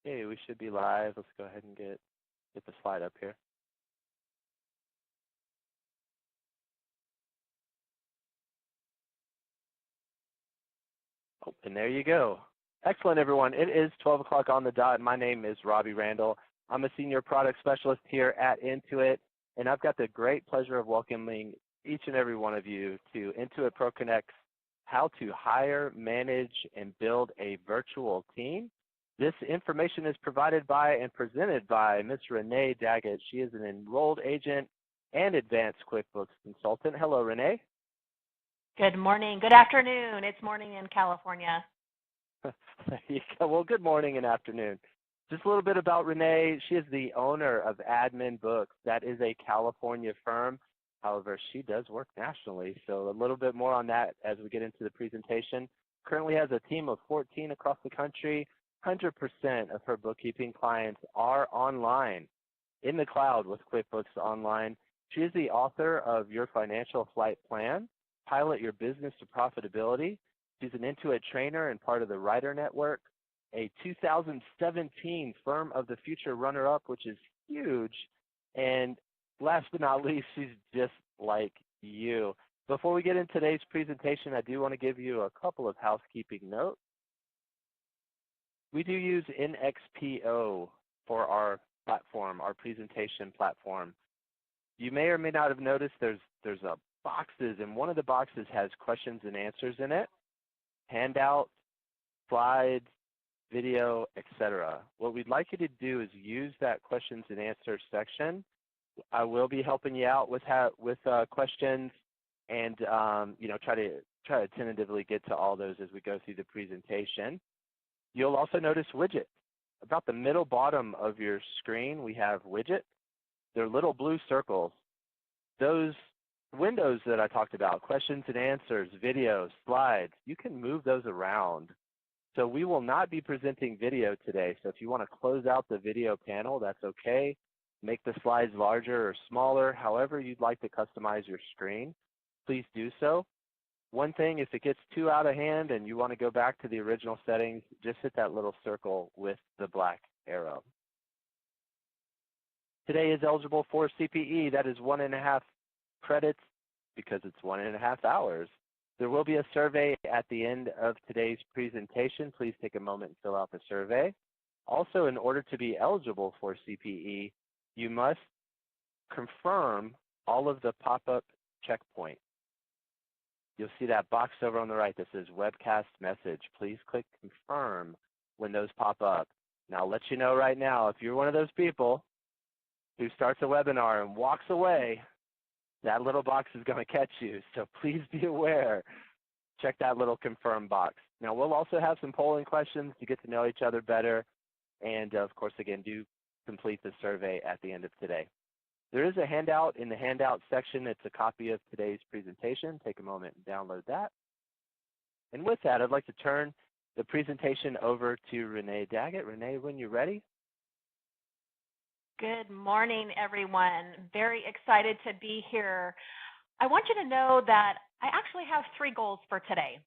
Okay, we should be live. Let's go ahead and get the slide up here. Oh, and there you go. Excellent, everyone. It is 12 o'clock on the dot. My name is Robbie Randall. I'm a senior product specialist here at Intuit, and I've got the great pleasure of welcoming each and every one of you to Intuit Pro Connect's How to Hire, Manage, and Build a Virtual Team. This information is provided by and presented by Ms. Renee Daggett. She is an enrolled agent and advanced QuickBooks consultant. Hello, Renee. Good morning. Good afternoon. It's morning in California. There you go. Well, good morning and afternoon. Just a little bit about Renee. She is the owner of AdminBooks. That is a California firm. However, she does work nationally, so a little bit more on that as we get into the presentation. Currently has a team of 14 across the country. 100% of her bookkeeping clients are online, in the cloud with QuickBooks Online. She is the author of Your Financial Flight Plan, Pilot Your Business to Profitability. She's an Intuit trainer and part of the Writer Network, a 2017 Firm of the Future runner-up, which is huge. And last but not least, she's just like you. Before we get into today's presentation, I do want to give you a couple of housekeeping notes. We do use NXPO for our platform, our presentation platform. You may or may not have noticed there's a boxes, and one of the boxes has questions and answers in it, handout, slides, video, etc. What we'd like you to do is use that questions and answers section. I will be helping you out with questions, and try to tentatively get to all those as we go through the presentation. You'll also notice widgets. About the middle bottom of your screen, we have widgets. They're little blue circles. Those windows that I talked about, questions and answers, videos, slides, you can move those around. So we will not be presenting video today. So if you want to close out the video panel, that's okay. Make the slides larger or smaller, however you'd like to customize your screen, please do so. One thing, if it gets too out of hand and you want to go back to the original settings, just hit that little circle with the black arrow. Today is eligible for CPE. That is 1.5 credits because it's 1.5 hours. There will be a survey at the end of today's presentation. Please take a moment and fill out the survey. Also, in order to be eligible for CPE, you must confirm all of the pop-up checkpoints. You'll see that box over on the right that says webcast message. Please click confirm when those pop up. Now, I'll let you know right now, if you're one of those people who starts a webinar and walks away, that little box is going to catch you. So please be aware. Check that little confirm box. Now, we'll also have some polling questions to get to know each other better. And, of course, again, do complete the survey at the end of today. There is a handout in the handout section. It's a copy of today's presentation. Take a moment and download that. And with that, I'd like to turn the presentation over to Renee Daggett. Renee, when you're ready. Good morning, everyone. Very excited to be here. I want you to know that I actually have 3 goals for today.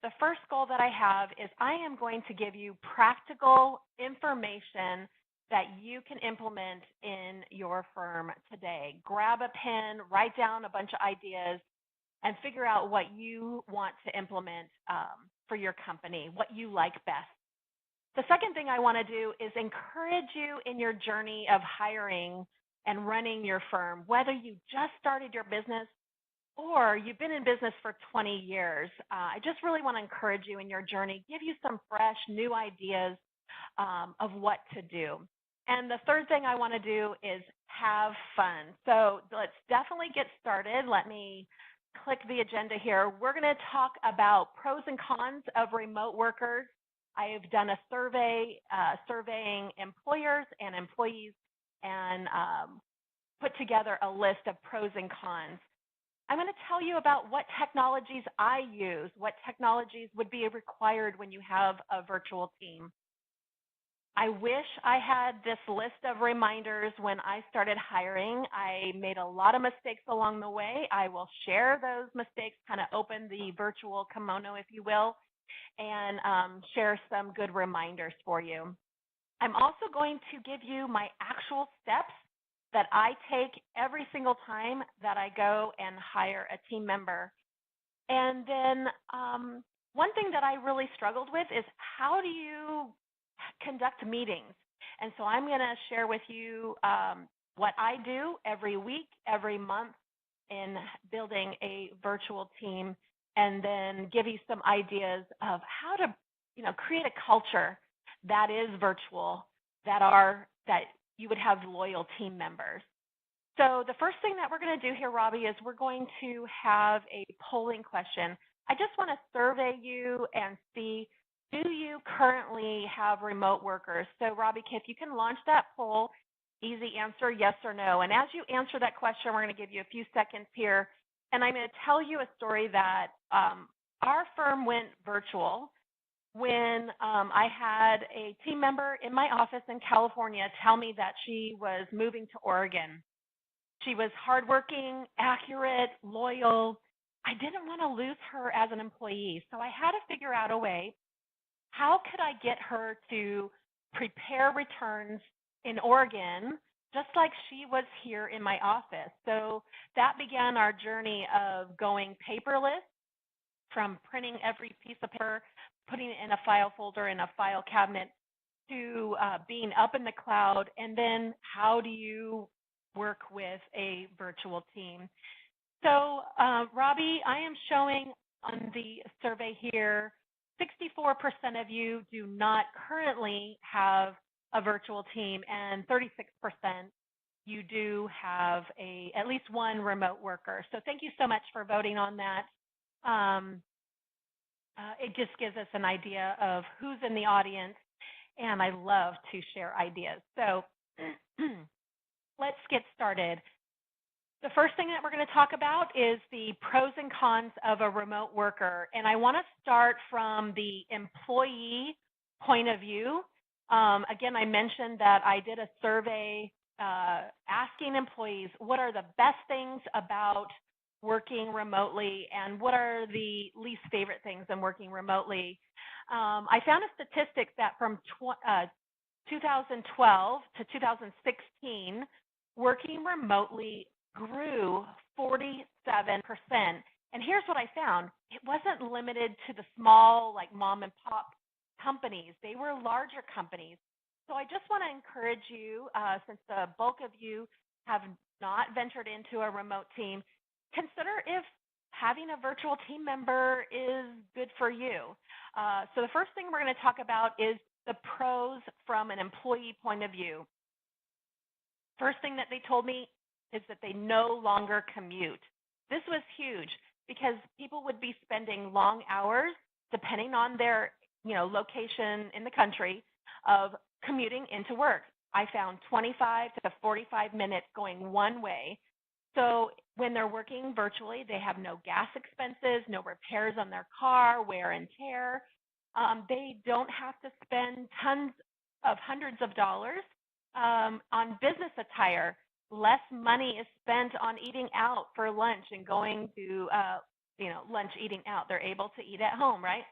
The first goal that I have is I am going to give you practical information that you can implement in your firm today. Grab a pen, write down a bunch of ideas, and figure out what you want to implement for your company, what you like best. The second thing I want to do is encourage you in your journey of hiring and running your firm, whether you just started your business or you've been in business for 20 years. I just really want to encourage you in your journey, give you some fresh, new ideas of what to do. And the third thing I want to do is have fun. So let's definitely get started. Let me click the agenda here. We're going to talk about pros and cons of remote workers. I have done a survey surveying employers and employees and put together a list of pros and cons. I'm going to tell you about what technologies I use, what technologies would be required when you have a virtual team. I wish I had this list of reminders when I started hiring. I made a lot of mistakes along the way. I will share those mistakes, kind of open the virtual kimono, if you will, and share some good reminders for you. I'm also going to give you my actual steps that I take every single time that I go and hire a team member. And then one thing that I really struggled with is how do you conduct meetings? And so I'm going to share with you what I do every week, every month in building a virtual team, and then give you some ideas of how to, create a culture that is virtual, that you would have loyal team members. So the first thing that we're going to do here, Robbie, is we're going to have a polling question. I just want to survey you and see, do you currently have remote workers? So Robbie, if you can launch that poll, easy answer, yes or no. And as you answer that question, we're going to give you a few seconds here. And I'm going to tell you a story that our firm went virtual when I had a team member in my office in California tell me that she was moving to Oregon. She was hardworking, accurate, loyal. I didn't want to lose her as an employee, so I had to figure out a way. How could I get her to prepare returns in Oregon just like she was here in my office? So that began our journey of going paperless, from printing every piece of paper, putting it in a file folder in a file cabinet, to being up in the cloud. And then how do you work with a virtual team? So Robbie, I am showing on the survey here, 64% of you do not currently have a virtual team, and 36% you do have at least one remote worker. So thank you so much for voting on that. It just gives us an idea of who's in the audience, and I love to share ideas. So let's get started. The first thing that we're going to talk about is the pros and cons of a remote worker. And I want to start from the employee point of view. Again, I mentioned that I did a survey asking employees what are the best things about working remotely and what are the least favorite things in working remotely. I found a statistic that from 2012 to 2016, working remotely grew 47%. And here's what I found. It wasn't limited to the small, like mom and pop companies. They were larger companies. So I just want to encourage you, since the bulk of you have not ventured into a remote team, consider if having a virtual team member is good for you. So the first thing we're going to talk about is the pros from an employee point of view. First thing that they told me is that they no longer commute. This was huge because people would be spending long hours, depending on their location in the country, of commuting into work. I found 25 to 45 minutes going one way. So when they're working virtually, they have no gas expenses, no repairs on their car, wear and tear. They don't have to spend hundreds of dollars on business attire. Less money is spent on eating out for lunch and going to lunch eating out. They're able to eat at home, right?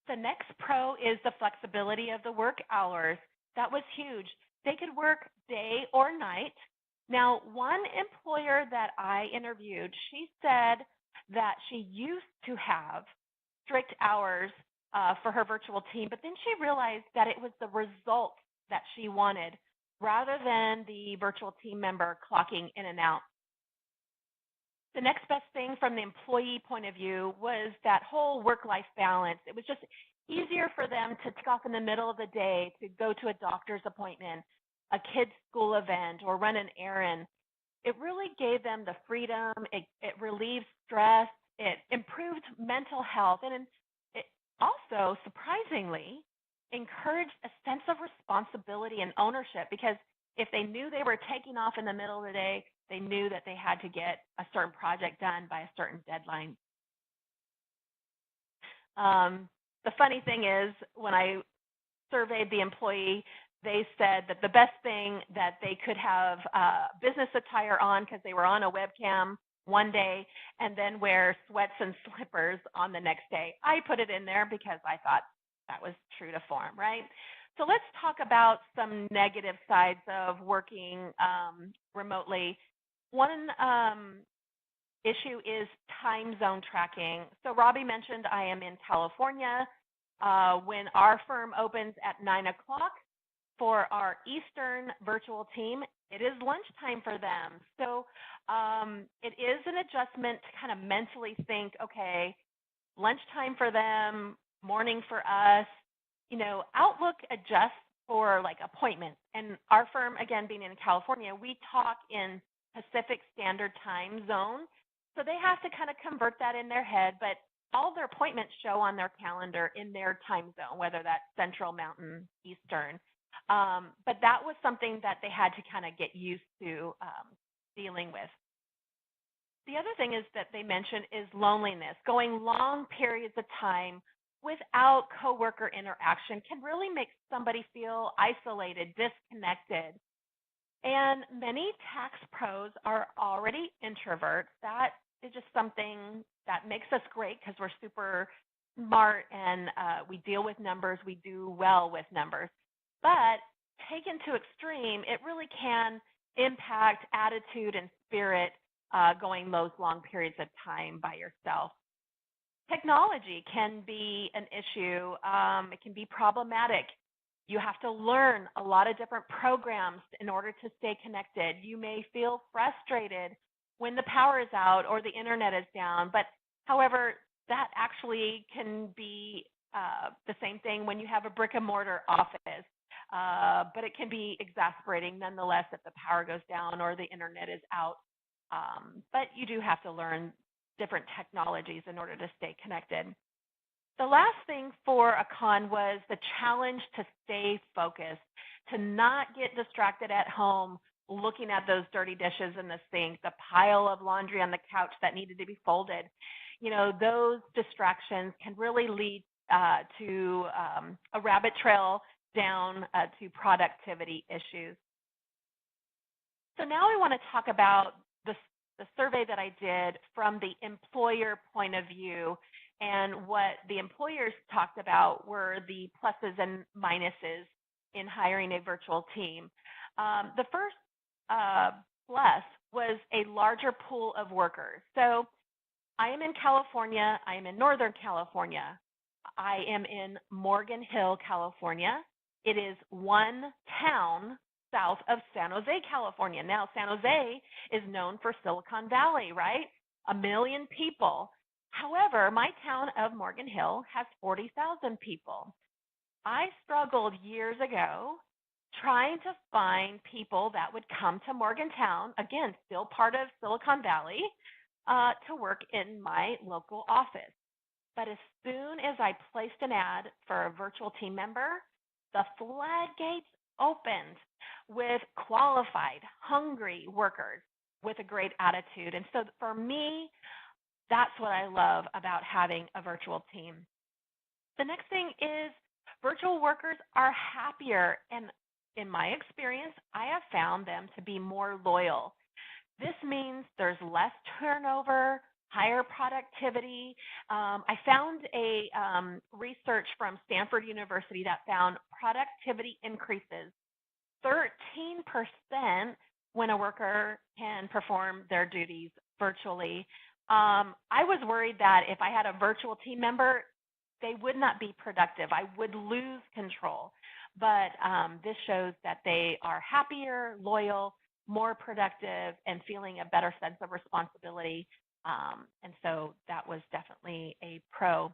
The next pro is the flexibility of the work hours. That was huge. They could work day or night. Now, one employer that I interviewed, she said that she used to have strict hours for her virtual team, but then she realized that it was the result that she wanted rather than the virtual team member clocking in and out. The next best thing from the employee point of view was that whole work-life balance. It was just easier for them to take off in the middle of the day to go to a doctor's appointment, a kid's school event, or run an errand. It really gave them the freedom. It relieved stress. It improved mental health. And it also, surprisingly, encouraged a sense of responsibility and ownership, because if they knew they were taking off in the middle of the day, they knew that they had to get a certain project done by a certain deadline. The funny thing is, when I surveyed the employee, they said that the best thing that they could have business attire on because they were on a webcam one day and then wear sweats and slippers on the next day. I put it in there because I thought that was true to form, right? So let's talk about some negative sides of working remotely. One issue is time zone tracking. So Robbie mentioned I am in California. When our firm opens at 9 o'clock for our Eastern virtual team, it is lunchtime for them. So it is an adjustment to kind of mentally think, okay, lunchtime for them, morning for us. You know, Outlook adjusts for like appointments. And our firm, again, being in California, we talk in Pacific Standard Time zone. So they have to kind of convert that in their head, but all their appointments show on their calendar in their time zone, whether that's Central, Mountain, Eastern. But that was something that they had to kind of get used to dealing with. The other thing is that they mentioned is loneliness. Going long periods of time without coworker interaction can really make somebody feel isolated, disconnected. And many tax pros are already introverts. That is just something that makes us great because we're super smart and we deal with numbers. We do well with numbers. But taken to extreme, it really can impact attitude and spirit going those long periods of time by yourself. Technology can be an issue. It can be problematic. You have to learn a lot of different programs in order to stay connected. You may feel frustrated when the power is out or the internet is down, but however, that actually can be the same thing when you have a brick and mortar office. But it can be exasperating nonetheless if the power goes down or the internet is out. But you do have to learn different technologies in order to stay connected. The last thing for a con was the challenge to stay focused, to not get distracted at home looking at those dirty dishes in the sink, the pile of laundry on the couch that needed to be folded. You know, those distractions can really lead to a rabbit trail down to productivity issues. So now we want to talk about the survey that I did from the employer point of view, and what the employers talked about were the pluses and minuses in hiring a virtual team. The first plus was a larger pool of workers. So I am in California. I am in Northern California. I am in Morgan Hill, California. It is one town south of San Jose, California. Now, San Jose is known for Silicon Valley, right? 1 million people. However, my town of Morgan Hill has 40,000 people. I struggled years ago trying to find people that would come to Morgantown, again, still part of Silicon Valley, to work in my local office. But as soon as I placed an ad for a virtual team member, the floodgates opened with qualified, hungry workers with a great attitude. And so for me, that's what I love about having a virtual team. The next thing is virtual workers are happier. And in my experience, I have found them to be more loyal. This means there's less turnover, higher productivity. I found a research from Stanford University that found productivity increases 13% when a worker can perform their duties virtually. I was worried that if I had a virtual team member, they would not be productive. I would lose control. But this shows that they are happier, loyal, more productive, and feeling a better sense of responsibility. And so that was definitely a pro.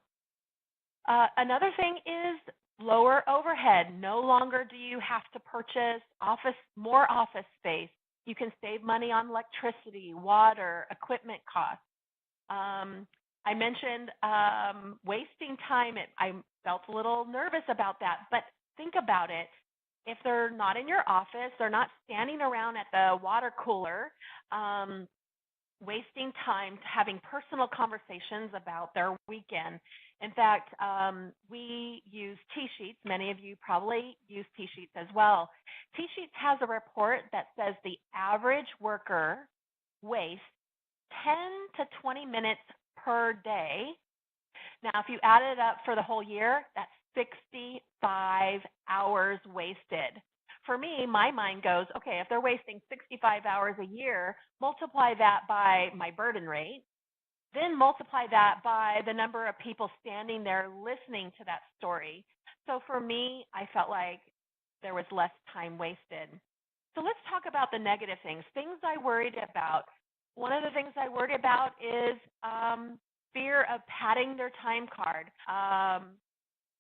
Another thing is lower overhead. No longer do you have to purchase more office space. You can save money on electricity, water, equipment costs. I mentioned wasting time. I felt a little nervous about that, but think about it. If they're not in your office, they're not standing around at the water cooler, wasting time having personal conversations about their weekend. In fact, we use T-Sheets. Many of you probably use T-Sheets as well. T-Sheets has a report that says the average worker wastes 10 to 20 minutes per day. Now, if you add it up for the whole year, that's 65 hours wasted. For me, my mind goes, okay, if they're wasting 65 hours a year, multiply that by my burden rate, then multiply that by the number of people standing there listening to that story. So for me, I felt like there was less time wasted. So let's talk about the negative things I worried about. One of the things I worried about is fear of padding their time card.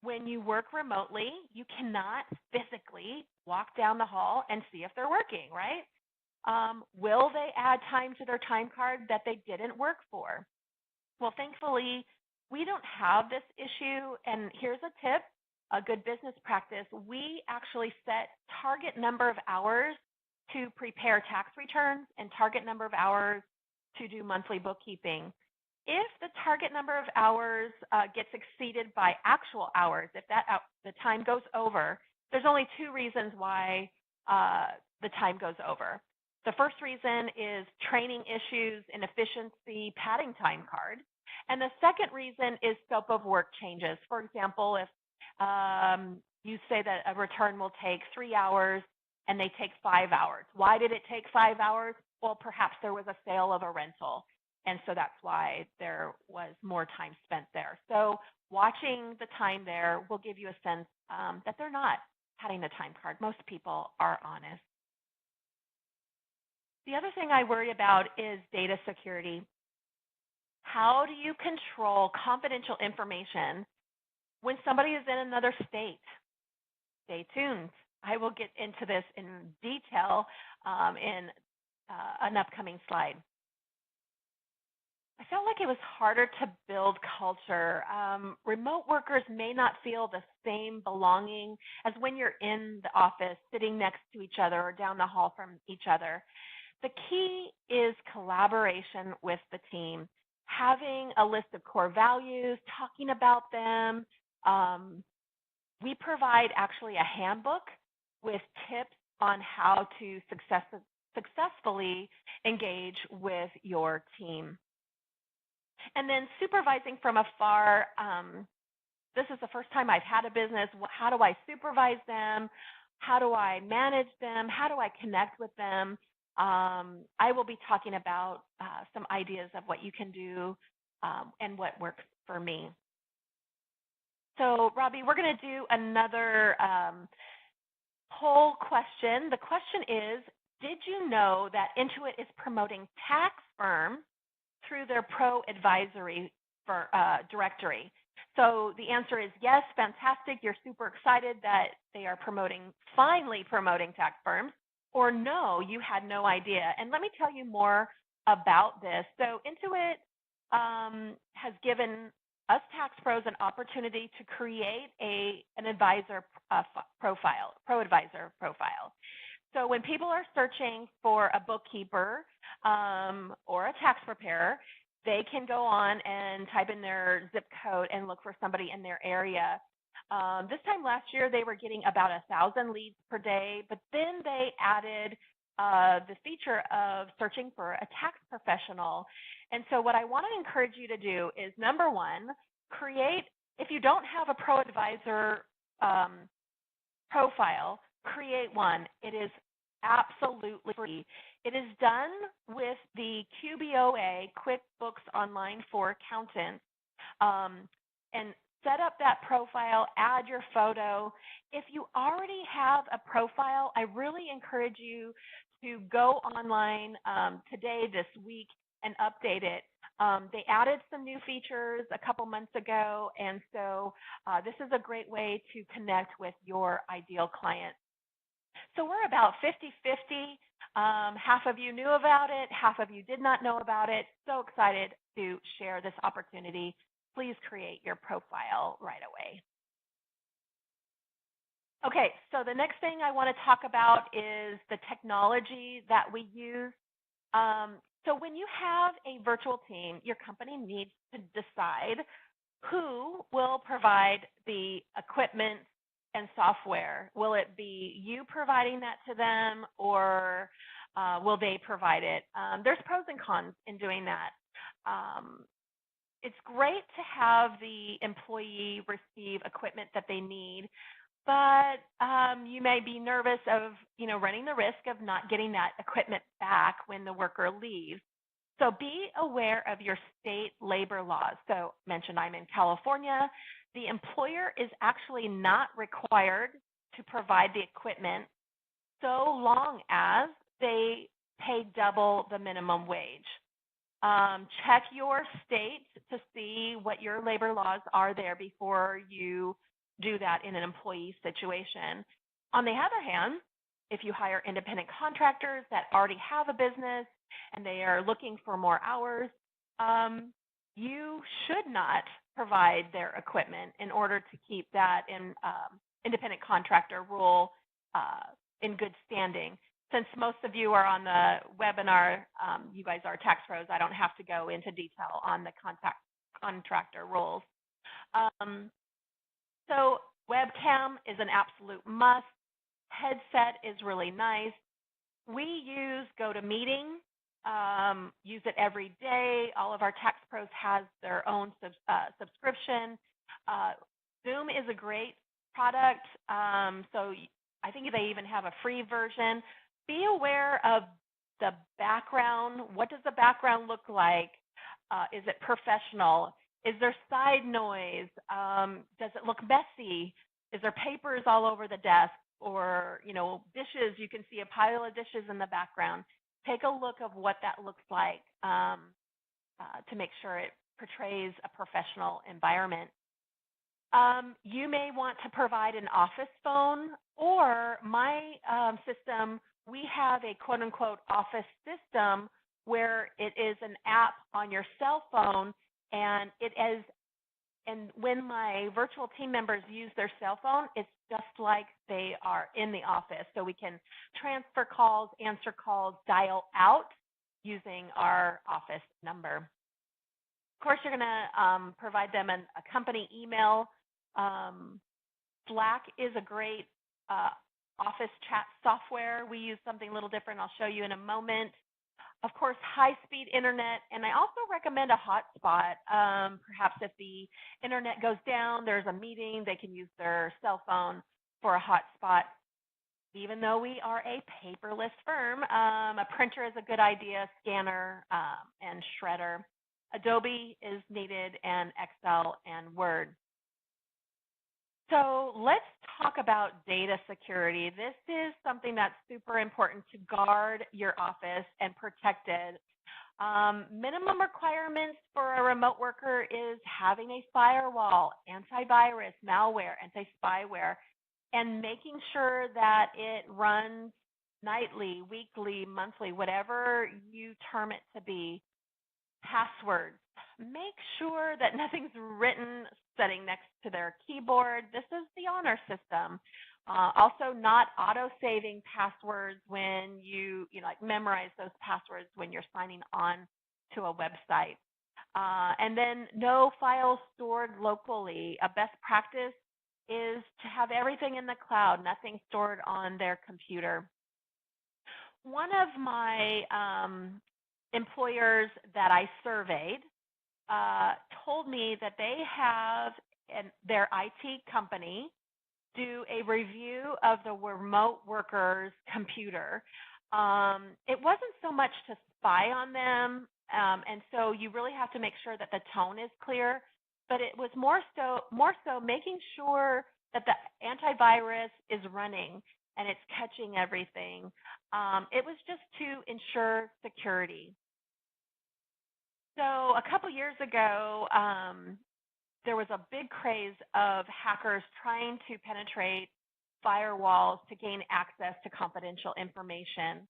When you work remotely, you cannot physically walk down the hall and see if they're working, right? Will they add time to their time card that they didn't work for? Well, thankfully, we don't have this issue. And here's a tip, a good business practice. We actually set target number of hours to prepare tax returns and target number of hours to do monthly bookkeeping. If the target number of hours gets exceeded by actual hours, if the time goes over, there's only two reasons why the time goes over. The first reason is training issues, inefficiency, padding time card. And the second reason is scope of work changes. For example, if you say that a return will take 3 hours and they take 5 hours. Why did it take 5 hours? Well, perhaps there was a sale of a rental. And so that's why there was more time spent there. So watching the time there will give you a sense that they're not padding the time card. Most people are honest. The other thing I worry about is data security. How do you control confidential information when somebody is in another state? Stay tuned. I will get into this in detail in an upcoming slide. I felt like it was harder to build culture. Remote workers may not feel the same belonging as when you're in the office, sitting next to each other or down the hall from each other. The key is collaboration with the team, having a list of core values, talking about them. We provide actually a handbook with tips on how to successfully engage with your team. And then supervising from afar, this is the first time I've had a business. How do I supervise them? How do I manage them? How do I connect with them? I will be talking about some ideas of what you can do and what works for me. So, Robbie, we're going to do another poll question. The question is, did you know that Intuit is promoting tax firms through their pro advisory directory? So the answer is yes, fantastic. You're super excited that they are finally promoting tax firms, or no, you had no idea. And let me tell you more about this. So Intuit has given us tax pros an opportunity to create an advisor profile, pro advisor profile. So when people are searching for a bookkeeper or a tax preparer, they can go on and type in their zip code and look for somebody in their area. This time last year, they were getting about 1,000 leads per day, but then they added the feature of searching for a tax professional. And so what I want to encourage you to do is, number one, if you don't have a pro advisor profile, create one. It is absolutely free. It is done with the QBOA, QuickBooks Online for Accountants, and set up that profile, add your photo. If you already have a profile, I really encourage you to go online today, this week, and update it. They added some new features a couple months ago, and so this is a great way to connect with your ideal client. So we're about 50-50. Half of you knew about it, half of you did not know about it. So excited to share this opportunity. Please create your profile right away. Okay, so the next thing I want to talk about is the technology that we use. So when you have a virtual team, your company needs to decide who will provide the equipment and software. Will it be you providing that to them, or will they provide it? There's pros and cons in doing that. It's great to have the employee receive equipment that they need, but you may be nervous of, running the risk of not getting that equipment back when the worker leaves. So be aware of your state labor laws. So mentioned I'm in California. The employer is actually not required to provide the equipment so long as they pay double the minimum wage. Check your state to see what your labor laws are there before you do that in an employee situation. On the other hand, if you hire independent contractors that already have a business and they are looking for more hours, you should not provide their equipment in order to keep that independent contractor rule in good standing. Since most of you are on the webinar, you guys are tax pros, I don't have to go into detail on the contractor rules. So webcam is an absolute must. Headset is really nice. We use GoToMeeting, use it every day. All of our tax pros has their own subscription. Zoom is a great product. So I think they even have a free version. Be aware of the background. What does the background look like? Is it professional? Is there side noise? Does it look messy? Is there papers all over the desk? Or, dishes, you can see a pile of dishes in the background. Take a look of what that looks like to make sure it portrays a professional environment. You may want to provide an office phone, or my system, we have a quote-unquote office system where it is an app on your cell phone, and when my virtual team members use their cell phone, it's just like they are in the office. So we can transfer calls, answer calls, dial out using our office number. Of course, you're going to provide them a company email. Slack is a great office chat software. We use something a little different. I'll show you in a moment. Of course, high-speed internet, and I also recommend a hotspot. Perhaps if the internet goes down, there's a meeting, they can use their cell phone for a hotspot. Even though we are a paperless firm, a printer is a good idea, scanner, and shredder. Adobe is needed, and Excel and Word. So let's talk about data security. This is something that's super important to guard your office and protect it. Minimum requirements for a remote worker is having a firewall, antivirus, malware, anti-spyware, and making sure that it runs nightly, weekly, monthly, whatever you term it to be. Passwords. Make sure that nothing's written sitting next to their keyboard. This is the honor system. Also, not auto-saving passwords when you memorize those passwords when you're signing on to a website. And then no files stored locally. A best practice is to have everything in the cloud, nothing stored on their computer. One of my employers that I surveyed told me that they have their IT company do a review of the remote worker's computer. It wasn't so much to spy on them, and so you really have to make sure that the tone is clear, but it was more so making sure that the antivirus is running and it's catching everything. It was just to ensure security. So a couple years ago, there was a big craze of hackers trying to penetrate firewalls to gain access to confidential information.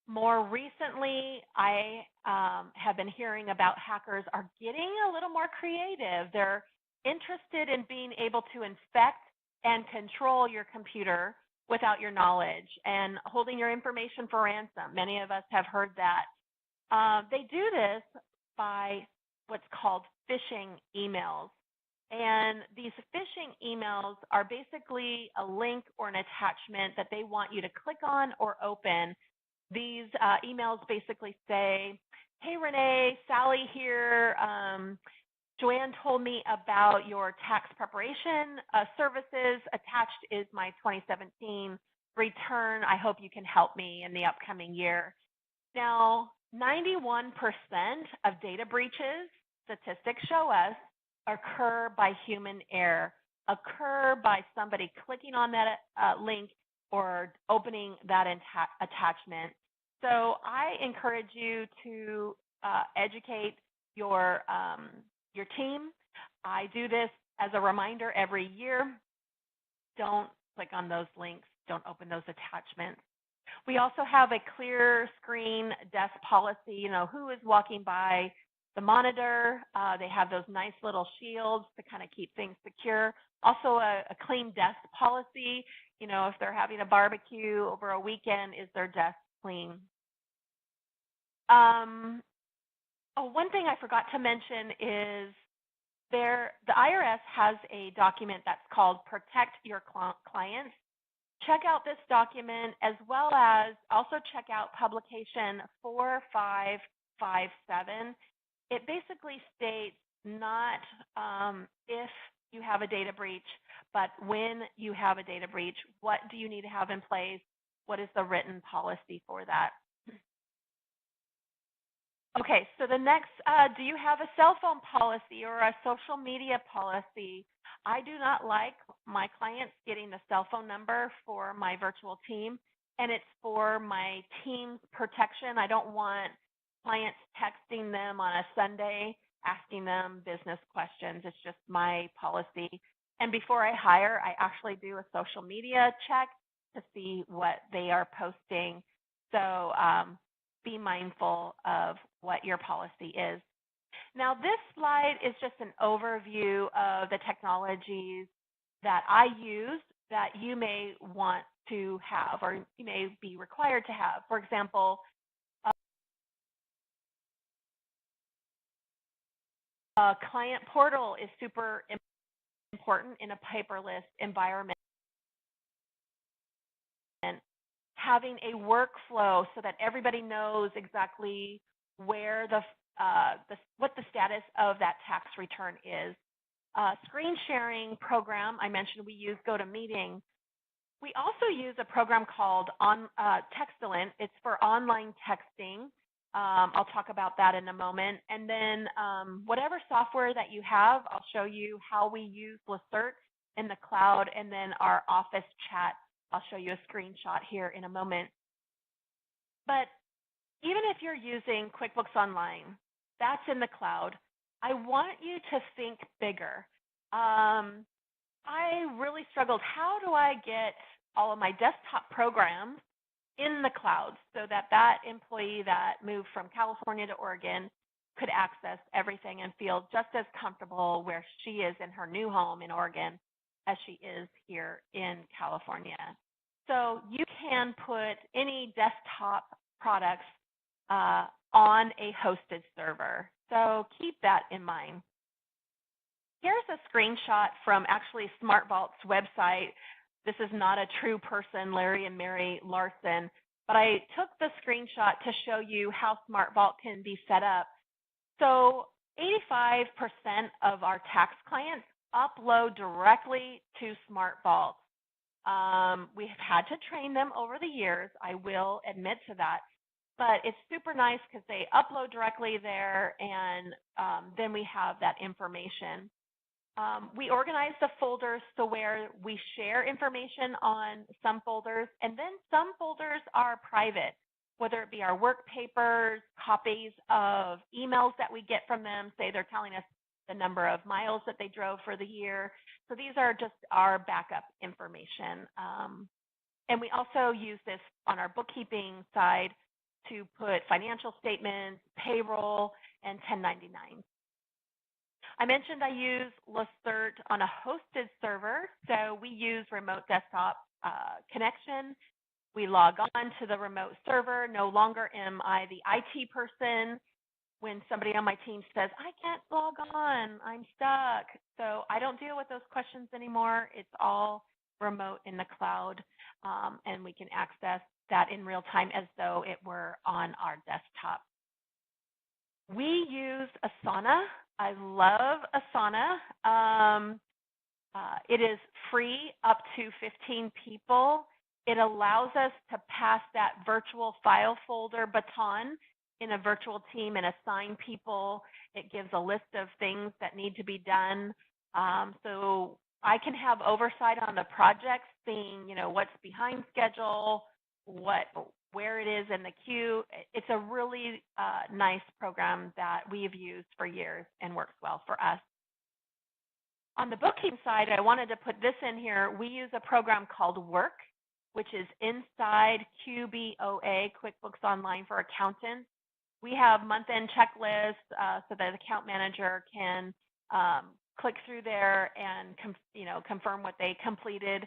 More recently, I have been hearing about hackers are getting a little more creative. They're interested in being able to inspect and control your computer without your knowledge and holding your information for ransom. Many of us have heard that. They do this by what's called phishing emails. And these phishing emails are basically a link or an attachment that they want you to click on or open These emails basically say, hey, Renee, Sally here. Joanne told me about your tax preparation services. Attached is my 2017 return. I hope you can help me in the upcoming year. Now, 91% of data breaches, statistics show us, occur by human error, occur by somebody clicking on that link or opening that attachment. So I encourage you to educate your team. I do this as a reminder every year. Don't click on those links. Don't open those attachments. We also have a clear screen desk policy, who is walking by the monitor. They have those nice little shields to kind of keep things secure. Also a clean desk policy, if they're having a barbecue over a weekend, is their desk clean? One thing I forgot to mention is the IRS has a document that's called Protect Your Clients. Check out this document, as well as also check out publication 4557. It basically states not if you have a data breach, but when you have a data breach, what do you need to have in place? What is the written policy for that? Okay, so the next, do you have a cell phone policy or a social media policy? I do not like my clients getting the cell phone number for my virtual team, and it's for my team's protection. I don't want clients texting them on a Sunday asking them business questions. It's just my policy. And before I hire, I actually do a social media check to see what they are posting. So be mindful of what your policy is. Now, this slide is just an overview of the technologies that I use that you may want to have or you may be required to have. For example, a client portal is super important in a paperless environment. Having a workflow so that everybody knows exactly where what the status of that tax return is. Screen sharing program, I mentioned we use GoToMeeting. We also use a program called Textilent. It's for online texting. I'll talk about that in a moment. And then whatever software that you have, I'll show you how we use Lacert in the cloud, and then our office chat. I'll show you a screenshot here in a moment. But even if you're using QuickBooks Online, that's in the cloud, I want you to think bigger. I really struggled. How do I get all of my desktop programs in the cloud so that that employee that moved from California to Oregon could access everything and feel just as comfortable where she is in her new home in Oregon as she is here in California? So you can put any desktop products on a hosted server. So keep that in mind. Here's a screenshot from actually SmartVault's website. This is not a true person, Larry and Mary Larson, but I took the screenshot to show you how SmartVault can be set up. So 85% of our tax clients upload directly to SmartVault. We have had to train them over the years, I will admit to that, but it's super nice because they upload directly there, and then we have that information. We organize the folders so where we share information on some folders, and then some folders are private, whether it be our work papers, copies of emails that we get from them, say they're telling us the number of miles that they drove for the year. So these are just our backup information. And we also use this on our bookkeeping side to put financial statements, payroll, and 1099. I mentioned I use Lacert on a hosted server, so we use remote desktop connection. We log on to the remote server. No longer am I the IT person. When somebody on my team says, I can't log on, I'm stuck. So I don't deal with those questions anymore. It's all remote in the cloud, and we can access that in real time as though it were on our desktop. We use Asana. I love Asana. It is free up to 15 people. It allows us to pass that virtual file folder baton in a virtual team and assign people. It gives a list of things that need to be done. So I can have oversight on the project, seeing, what's behind schedule, where it is in the queue. It's a really nice program that we've used for years and works well for us. On the bookkeeping side, I wanted to put this in here. We use a program called Work, which is inside QBOA, QuickBooks Online for Accountants. We have month-end checklists so that the account manager can click through there and confirm what they completed.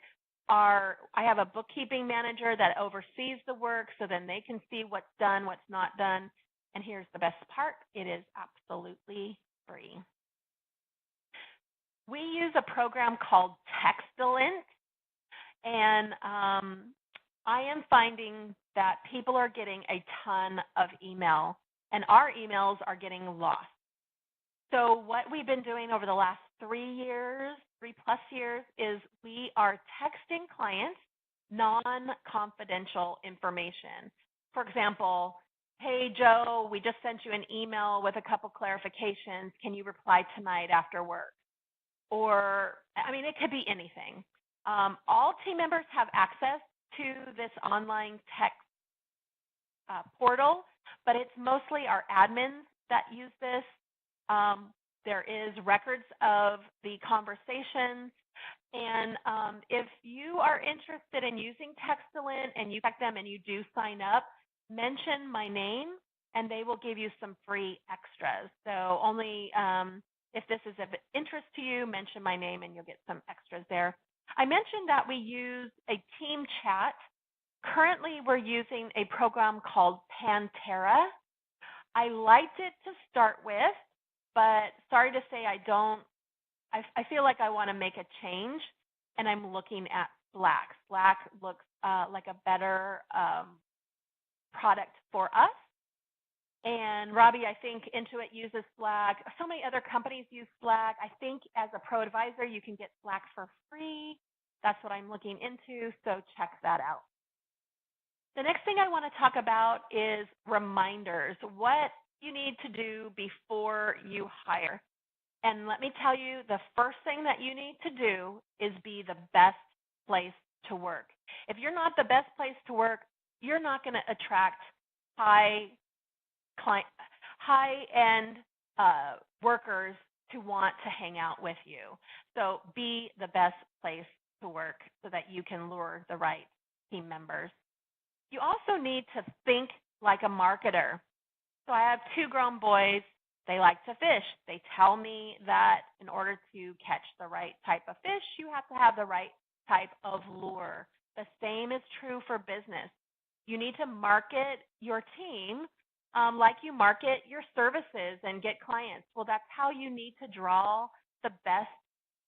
I have a bookkeeping manager that oversees the work, so then they can see what's done, what's not done. And here's the best part: it is absolutely free. We use a program called Textilent, and I am finding that people are getting a ton of email, and our emails are getting lost. So what we've been doing over the last 3+ years, is we are texting clients non-confidential information. For example, hey, Joe, we just sent you an email with a couple clarifications. Can you reply tonight after work? Or, it could be anything. All team members have access to this online text portal, but it's mostly our admins that use this. There is records of the conversations, and if you are interested in using Textilent and you check them and you do sign up, mention my name and they will give you some free extras. So only if this is of interest to you, mention my name and you'll get some extras there. I mentioned that we use a team chat. Currently, we're using a program called Pantera. I liked it to start with, but sorry to say I feel like I want to make a change, and I'm looking at Slack. Slack looks like a better product for us. And Robbie, I think Intuit uses Slack. So many other companies use Slack. I think as a pro advisor, you can get Slack for free. That's what I'm looking into, so check that out. The next thing I want to talk about is reminders, what you need to do before you hire. And let me tell you, the first thing that you need to do is be the best place to work. If you're not the best place to work, you're not going to attract high-end workers to want to hang out with you. So be the best place to work so that you can lure the right team members. You also need to think like a marketer. So I have 2 grown boys. They like to fish. They tell me that in order to catch the right type of fish, you have to have the right type of lure. The same is true for business. You need to market your team like you market your services and get clients. Well, that's how you need to draw the best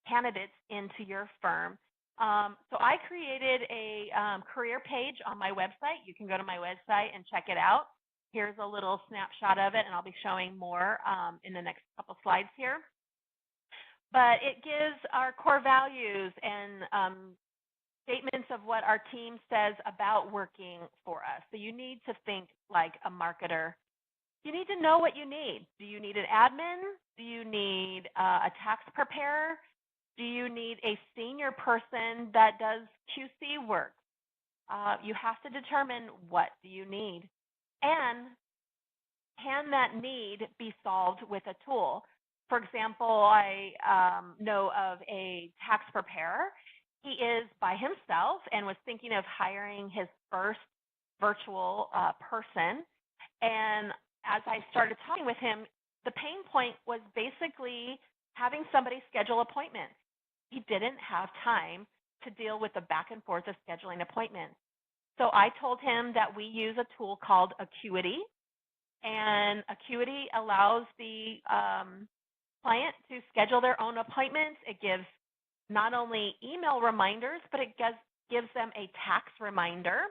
candidates into your firm. So I created a career page on my website. You can go to my website and check it out. Here's a little snapshot of it, and I'll be showing more in the next couple slides here. But it gives our core values and statements of what our team says about working for us. So you need to think like a marketer. You need to know what you need. Do you need an admin? Do you need a tax preparer? Do you need a senior person that does QC work? You have to determine what do you need. And can that need be solved with a tool? For example, I know of a tax preparer. He is by himself and was thinking of hiring his first virtual person. And as I started talking with him, the pain point was basically having somebody schedule appointments. He didn't have time to deal with the back and forth of scheduling appointments. So I told him that we use a tool called Acuity, and Acuity allows the client to schedule their own appointments. It gives not only email reminders, but it gives them a tax reminder.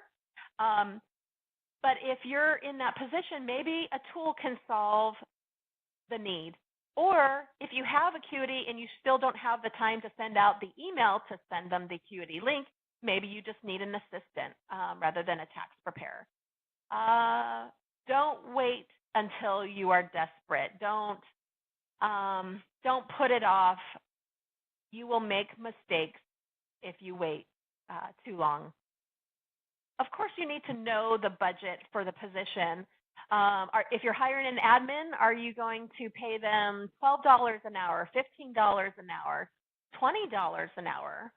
But if you're in that position, maybe a tool can solve the need. Or if you have Acuity and you still don't have the time to send out the email to send them the Acuity link, maybe you just need an assistant rather than a tax preparer. Don't wait until you are desperate. Don't put it off. You will make mistakes if you wait too long. Of course, you need to know the budget for the position. If you're hiring an admin, are you going to pay them $12 an hour, $15 an hour, $20 an hour?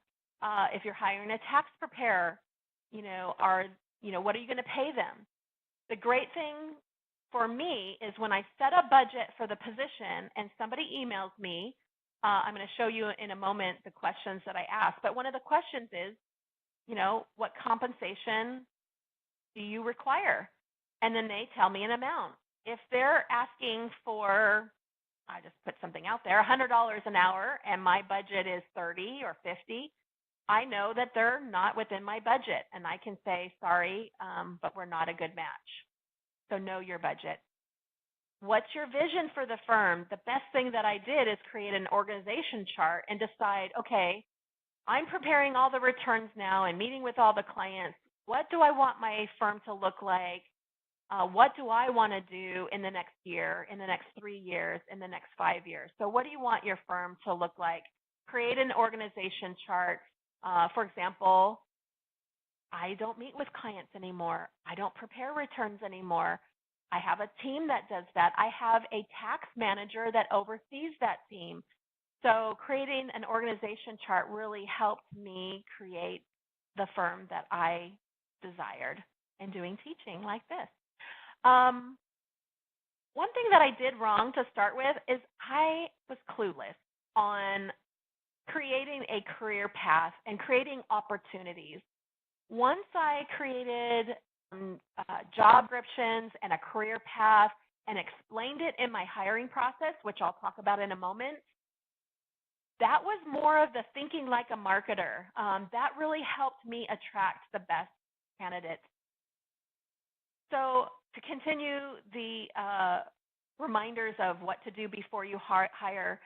If you're hiring a tax preparer, what are you going to pay them? The great thing for me is when I set a budget for the position and somebody emails me, I'm going to show you in a moment the questions that I ask. But one of the questions is, what compensation do you require? And then they tell me an amount. If they're asking for, I just put something out there, $100 an hour, and my budget is 30 or 50, I know that they're not within my budget, and I can say, sorry, but we're not a good match. So know your budget. What's your vision for the firm? The best thing that I did is create an organization chart and decide, okay, I'm preparing all the returns now and meeting with all the clients. What do I want my firm to look like? What do I want to do in the next year, in the next 3 years, in the next 5 years? So what do you want your firm to look like? Create an organization chart. For example, I don't meet with clients anymore. I don't prepare returns anymore. I have a team that does that. I have a tax manager that oversees that team. So creating an organization chart really helped me create the firm that I desired and doing teaching like this. One thing that I did wrong to start with is I was clueless on creating a career path and creating opportunities. Once I created job descriptions and a career path and explained it in my hiring process, which I'll talk about in a moment, that was more of the thinking like a marketer. That really helped me attract the best candidates. So to continue the reminders of what to do before you hire,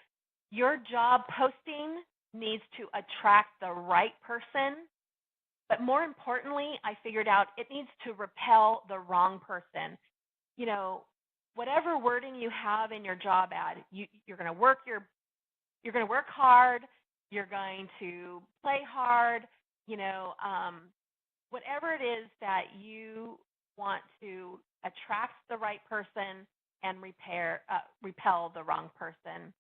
your job posting needs to attract the right person. But more importantly, I figured out it needs to repel the wrong person. Whatever wording you have in your job ad, you're going to work hard, you're going to play hard, whatever it is that you want to attract the right person and repel the wrong person.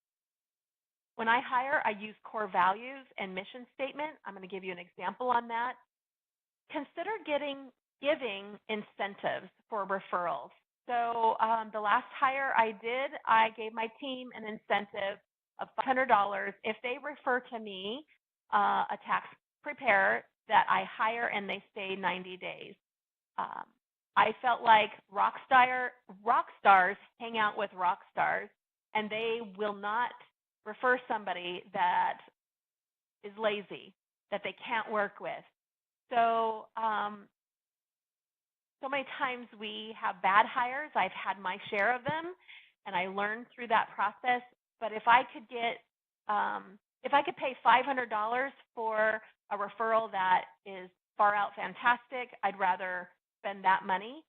When I hire, I use core values and mission statement. I'm going to give you an example on that. Consider giving incentives for referrals. So the last hire I did, I gave my team an incentive of $500 if they refer to me a tax preparer that I hire and they stay 90 days. I felt like rock stars hang out with rock stars, and they will not refer somebody that is lazy, that they can't work with. So many times we have bad hires. I've had my share of them, and I learned through that process. But if I could pay $500 for a referral that is far out fantastic, I'd rather spend that money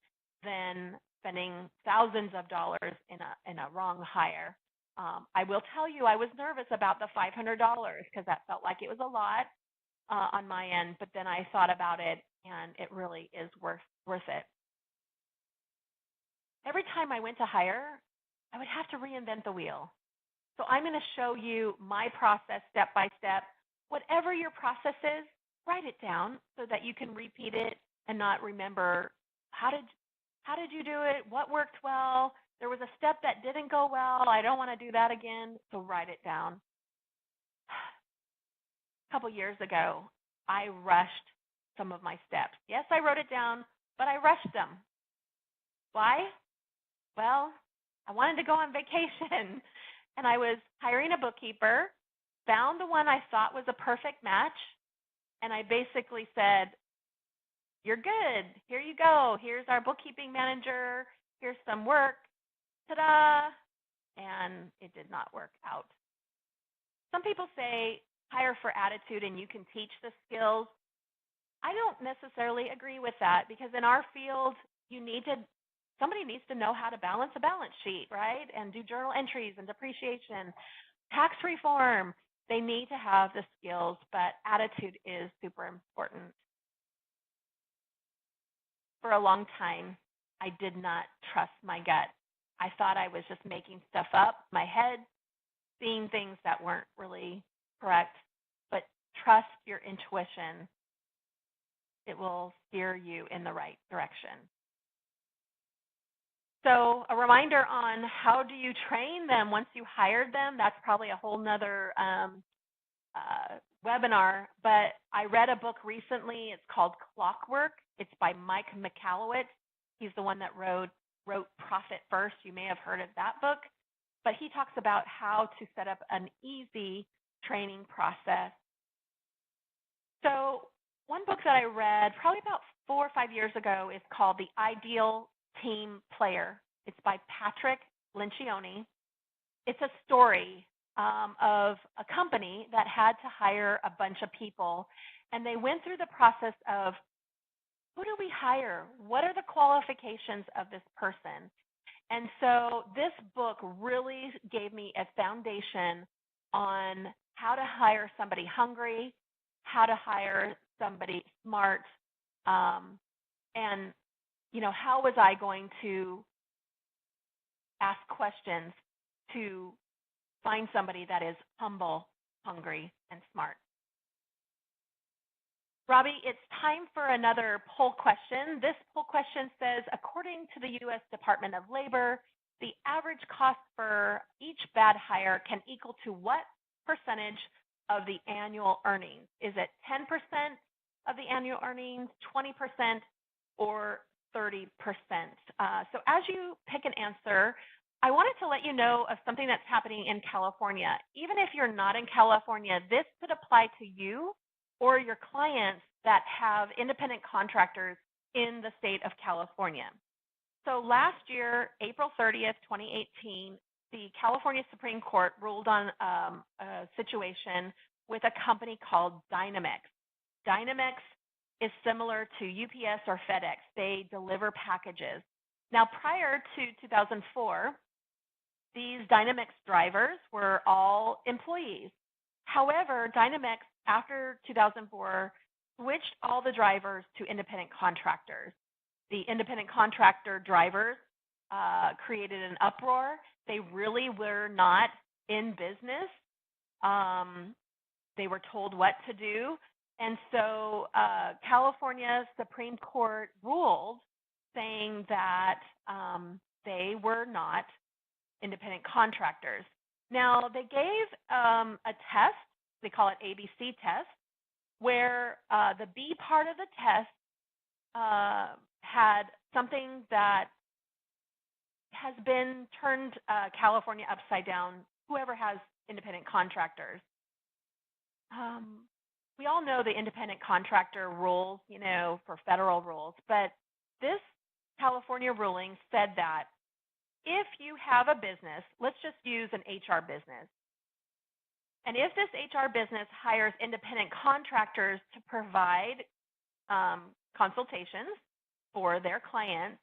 than spending thousands of dollars in a wrong hire. I will tell you, I was nervous about the $500 because that felt like it was a lot on my end, but then I thought about it, and it really is worth it. Every time I went to hire, I would have to reinvent the wheel. So I'm going to show you my process step by step. Whatever your process is, write it down so that you can repeat it and not remember how did you do it, what worked well, there was a step that didn't go well, I don't want to do that again, so write it down. A couple years ago, I rushed some of my steps. Yes, I wrote it down, but I rushed them. Why? Well, I wanted to go on vacation, and I was hiring a bookkeeper, found the one I thought was a perfect match, and I basically said, You're good. Here you go. Here's our bookkeeping manager. Here's some work. Ta-da! And it did not work out. Some people say hire for attitude and you can teach the skills. I don't necessarily agree with that because in our field, somebody needs to know how to balance a balance sheet, right? And do journal entries and depreciation, tax reform. They need to have the skills, but attitude is super important. For a long time, I did not trust my gut. I thought I was just making stuff up, my head, seeing things that weren't really correct. But trust your intuition. It will steer you in the right direction. So a reminder on how do you train them once you hired them. That's probably a whole nother webinar. But I read a book recently. It's called Clockwork. It's by Mike Michalowicz. He's the one that wrote Profit First. You may have heard of that book. But he talks about how to set up an easy training process. So one book that I read probably about 4 or 5 years ago is called The Ideal Team Player. It's by Patrick Lencioni. It's a story of a company that had to hire a bunch of people, and they went through the process of who do we hire? What are the qualifications of this person? And so this book really gave me a foundation on how to hire somebody hungry, how to hire somebody smart, and how was I going to ask questions to find somebody that is humble, hungry, and smart. Robbie, it's time for another poll question. This poll question says, according to the U.S. Department of Labor, the average cost for each bad hire can equal to what percentage of the annual earnings? Is it 10% of the annual earnings, 20%, or 30%? So as you pick an answer, I wanted to let you know of something that's happening in California. Even if you're not in California, this could apply to you or your clients that have independent contractors in the state of California. So last year, April 30th, 2018, the California Supreme Court ruled on a situation with a company called Dynamex. Dynamex is similar to UPS or FedEx. They deliver packages. Now, prior to 2004, these Dynamex drivers were all employees. However, Dynamex, after 2004, switched all the drivers to independent contractors. The independent contractor drivers created an uproar. They really were not in business. They were told what to do. And so California Supreme Court ruled saying that they were not independent contractors. Now, they gave a test. They call it ABC test, where the B part of the test had something that has been turned California upside down, whoever has independent contractors. We all know the independent contractor rules, for federal rules, but this California ruling said that if you have a business, let's just use an HR business, and if this HR business hires independent contractors to provide consultations for their clients,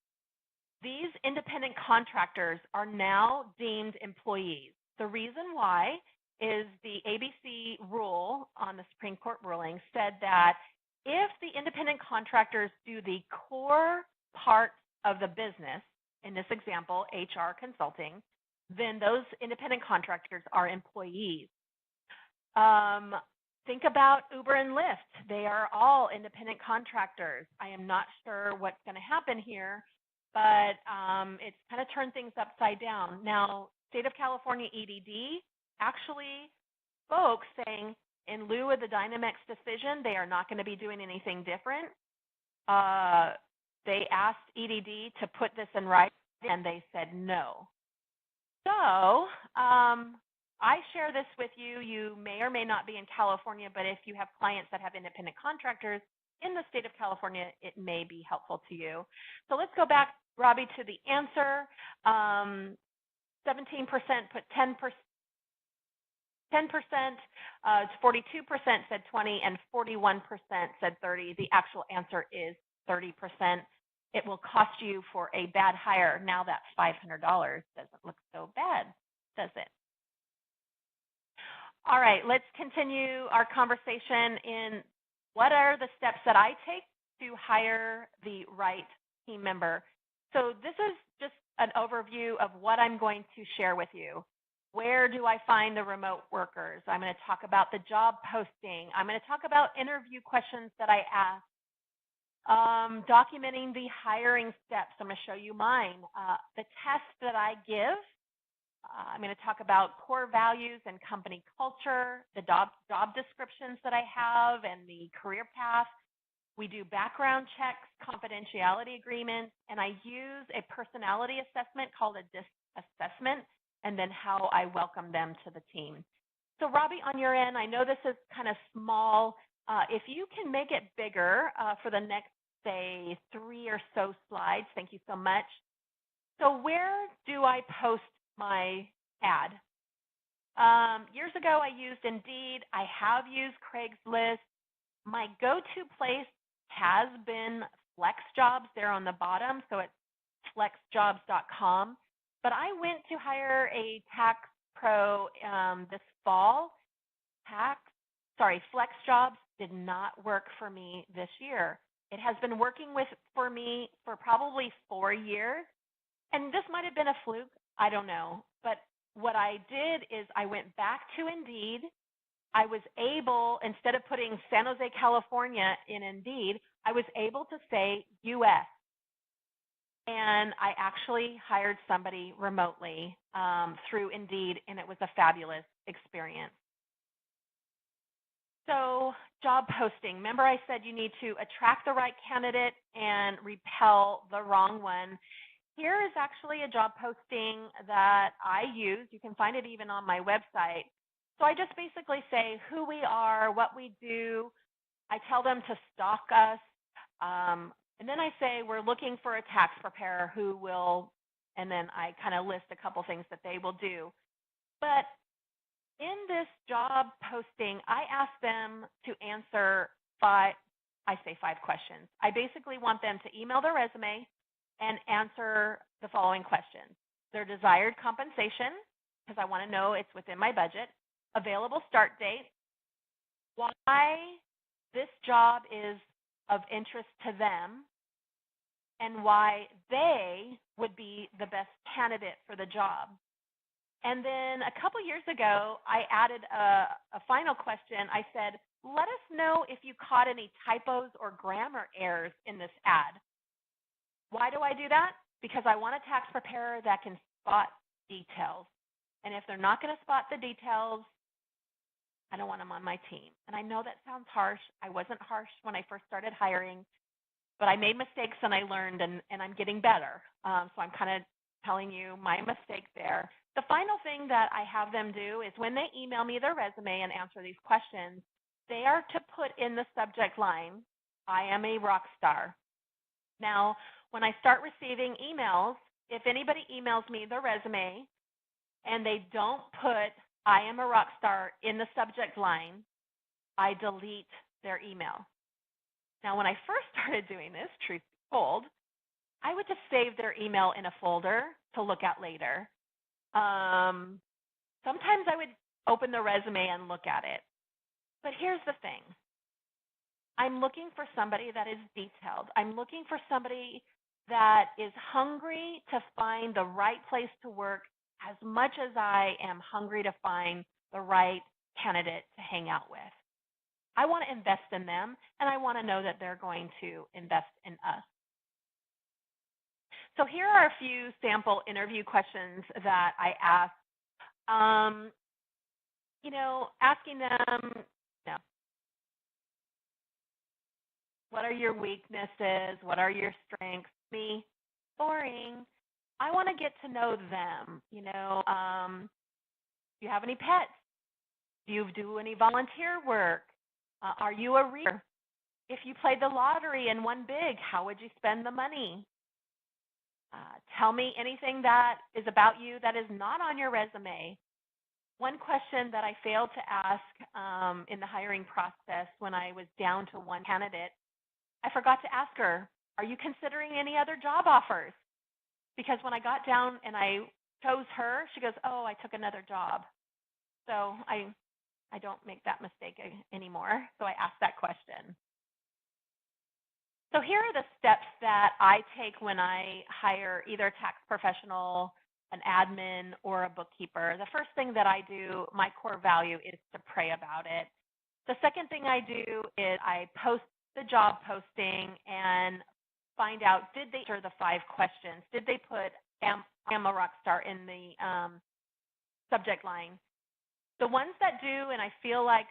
these independent contractors are now deemed employees. The reason why is the ABC rule on the Supreme Court ruling said that if the independent contractors do the core part of the business, in this example, HR consulting, then those independent contractors are employees. Think about Uber and Lyft. They are all independent contractors. I am not sure what's going to happen here, but it's kind of turned things upside down. Now, State of California EDD actually spoke saying in lieu of the Dynamex decision, they are not going to be doing anything different. They asked EDD to put this in writing, and they said no. So I share this with you. You may or may not be in California, but if you have clients that have independent contractors, in the state of California, it may be helpful to you. So let's go back, Robbie, to the answer. 17% put 10%, 42% said 20, and 41% said 30. The actual answer is 30%. It will cost you for a bad hire. Now that $500 doesn't look so bad, does it? All right, let's continue our conversation in what are the steps that I take to hire the right team member. So this is just an overview of what I'm going to share with you. Where do I find the remote workers? I'm going to talk about the job posting. I'm going to talk about interview questions that I ask. Documenting the hiring steps. I'm going to show you mine. The test that I give. I'm going to talk about core values and company culture, the job descriptions that I have, and the career path. We do background checks, confidentiality agreements, and I use a personality assessment called a DISC assessment, and then how I welcome them to the team. So Robbie, on your end, I know this is kind of small. If you can make it bigger for the next, say, 3 or so slides, thank you so much. So where do I post my ad? Years ago, I used Indeed. I have used Craigslist. My go-to place has been FlexJobs there on the bottom, so it's flexjobs.com. But I went to hire a tax pro this fall. FlexJobs did not work for me this year. It has been working for me for probably 4 years. And this might have been a fluke, I don't know. But what I did is I went back to Indeed. I was able, instead of putting San Jose, California in Indeed, I was able to say US. And I actually hired somebody remotely through Indeed, and it was a fabulous experience. So job posting. Remember I said you need to attract the right candidate and repel the wrong one. Here is actually a job posting that I use. You can find it even on my website. So I just basically say who we are, what we do. I tell them to stalk us. And then I say we're looking for a tax preparer who will, and then I kind of list a couple things that they will do. But in this job posting, I ask them to answer five questions. I basically want them to email their resume and answer the following questions. Their desired compensation, because I want to know it's within my budget, available start date, why this job is of interest to them, and why they would be the best candidate for the job. And then a couple years ago, I added a final question. I said, let us know if you caught any typos or grammar errors in this ad. Why do I do that? Because I want a tax preparer that can spot details. And if they're not going to spot the details, I don't want them on my team. And I know that sounds harsh. I wasn't harsh when I first started hiring, but I made mistakes and I learned, and I'm getting better. So I'm kind of telling you my mistake there. The final thing that I have them do is when they email me their resume and answer these questions, they are to put in the subject line, I am a rock star. Now, when I start receiving emails, if anybody emails me their resume and they don't put I am a rock star in the subject line, I delete their email. Now, when I first started doing this, truth be told, I would just save their email in a folder to look at later. Sometimes I would open the resume and look at it. But here's the thing. I'm looking for somebody that is detailed. I'm looking for somebody that is hungry to find the right place to work as much as I am hungry to find the right candidate to hang out with. I want to invest in them, and I want to know that they're going to invest in us. So here are a few sample interview questions that I ask. Asking them, what are your weaknesses? What are your strengths? Me, boring. I want to get to know them. Do you have any pets? Do you do any volunteer work? Are you a reader? If you played the lottery and won big, how would you spend the money? Tell me anything that is about you that is not on your resume. One question that I failed to ask in the hiring process when I was down to one candidate, I forgot to ask her, are you considering any other job offers? Because when I got down and I chose her, she goes, oh, I took another job. So I don't make that mistake anymore. So I asked that question. So here are the steps that I take when I hire either a tax professional, an admin, or a bookkeeper. The first thing that I do, my core value, is to pray about it. The second thing I do is I post the job posting and find out, did they answer the 5 questions? Did they put am a rock star in the subject line? The ones that do and I feel like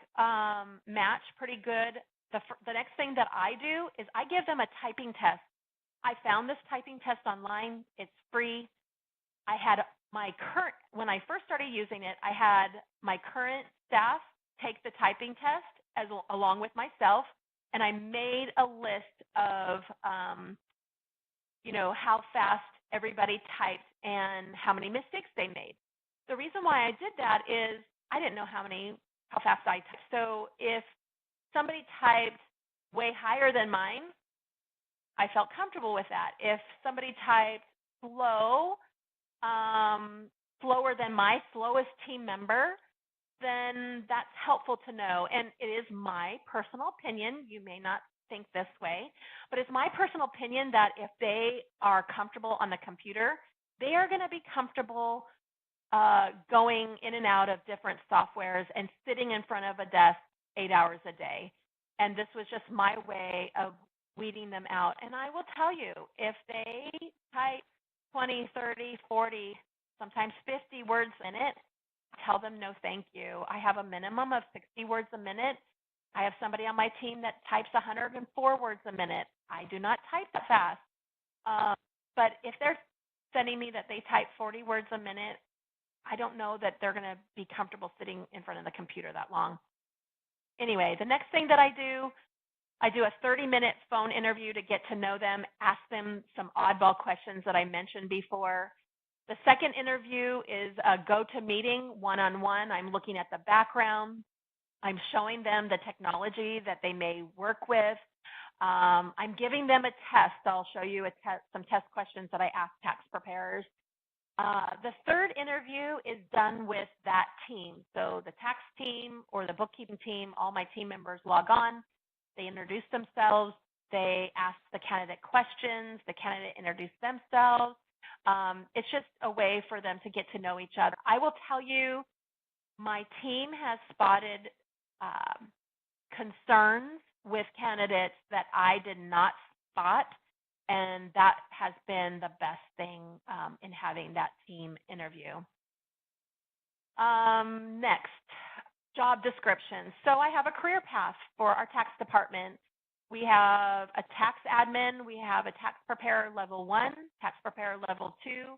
match pretty good, the next thing that I do is I give them a typing test. I found this typing test online. It's free. I had when I first started using it, I had my current staff take the typing test along with myself, and I made a list of, how fast everybody typed and how many mistakes they made. The reason why I did that is I didn't know how fast I typed. So if somebody typed way higher than mine, I felt comfortable with that. If somebody typed slower than my slowest team member, then that's helpful to know. And it is my personal opinion. You may not think this way, but it's my personal opinion that if they are comfortable on the computer, they are going to be comfortable going in and out of different softwares and sitting in front of a desk 8 hours a day. And this was just my way of weeding them out. And I will tell you, if they type 20, 30, 40, sometimes 50 words a minute, tell them no thank you. I have a minimum of 60 words a minute. I have somebody on my team that types 104 words a minute. I do not type that fast. But if they're sending me that they type 40 words a minute, I don't know that they're going to be comfortable sitting in front of the computer that long. Anyway, the next thing that I do a 30-minute phone interview to get to know them, ask them some oddball questions that I mentioned before. The second interview is a go-to-meeting, one-on-one. I'm looking at the background. I'm showing them the technology that they may work with. I'm giving them a test. I'll show you some test questions that I ask tax preparers. The third interview is done with that team. So the tax team or the bookkeeping team, all my team members log on. They introduce themselves. They ask the candidate questions. The candidate introduces themselves. It's just a way for them to get to know each other. I will tell you, my team has spotted concerns with candidates that I did not spot, and that has been the best thing in having that team interview. Next, job description. So I have a career path for our tax department. We have a tax admin, we have a tax preparer level 1, tax preparer level 2,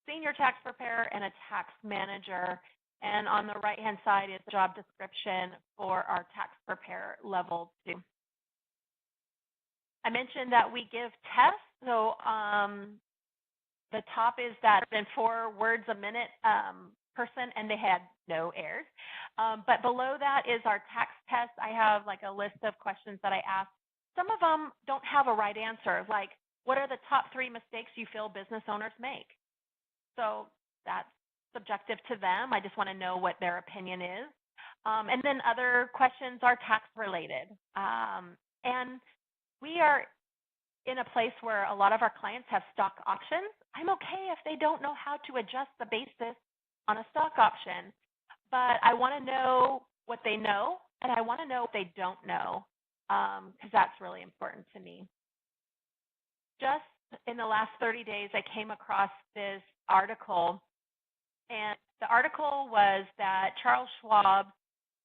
senior tax preparer, and a tax manager. And on the right-hand side is the job description for our tax preparer level 2. I mentioned that we give tests. So the top is that 4 words a minute person, and they had no errors. But below that is our tax test. I have like a list of questions that I ask. Some of them don't have a right answer, like what are the top 3 mistakes you feel business owners make? So that's subjective to them. I just want to know what their opinion is. And then other questions are tax related. And we are in a place where a lot of our clients have stock options. I'm okay if they don't know how to adjust the basis on a stock option, but I want to know what they know, and I want to know what they don't know, because that's really important to me. Just in the last 30 days, I came across this article, and the article was that Charles Schwab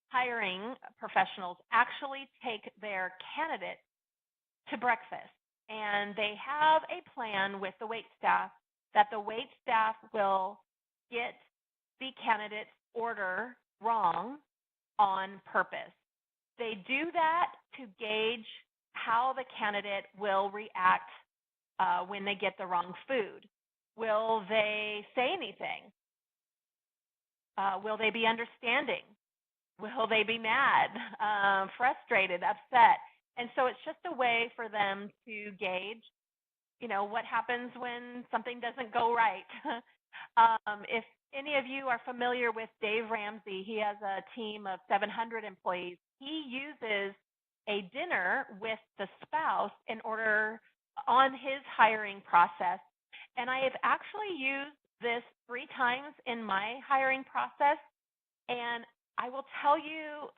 hiring professionals actually take their candidates to breakfast, and they have a plan with the wait staff that the wait staff will get the candidate's order wrong on purpose. They do that to gauge how the candidate will react when they get the wrong food. Will they say anything? Will they be understanding? Will they be mad, frustrated, upset? And so it's just a way for them to gauge, what happens when something doesn't go right. If any of you are familiar with Dave Ramsey, he has a team of 700 employees. He uses a dinner with the spouse in order on his hiring process. And I have actually used this 3 times in my hiring process. And I will tell you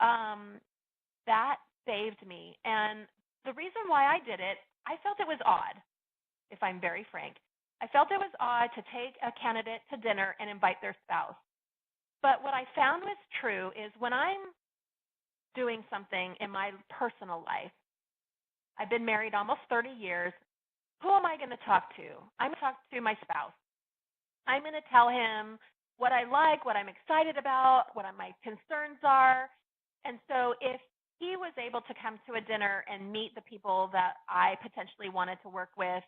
that saved me. And the reason why I did it, I felt it was odd, if I'm very frank. I felt it was odd to take a candidate to dinner and invite their spouse. But what I found was true is when I'm doing something in my personal life, I've been married almost 30 years, who am I going to talk to? I'm going to talk to my spouse. I'm going to tell him what I like, what I'm excited about, what my concerns are. And so if he was able to come to a dinner and meet the people that I potentially wanted to work with,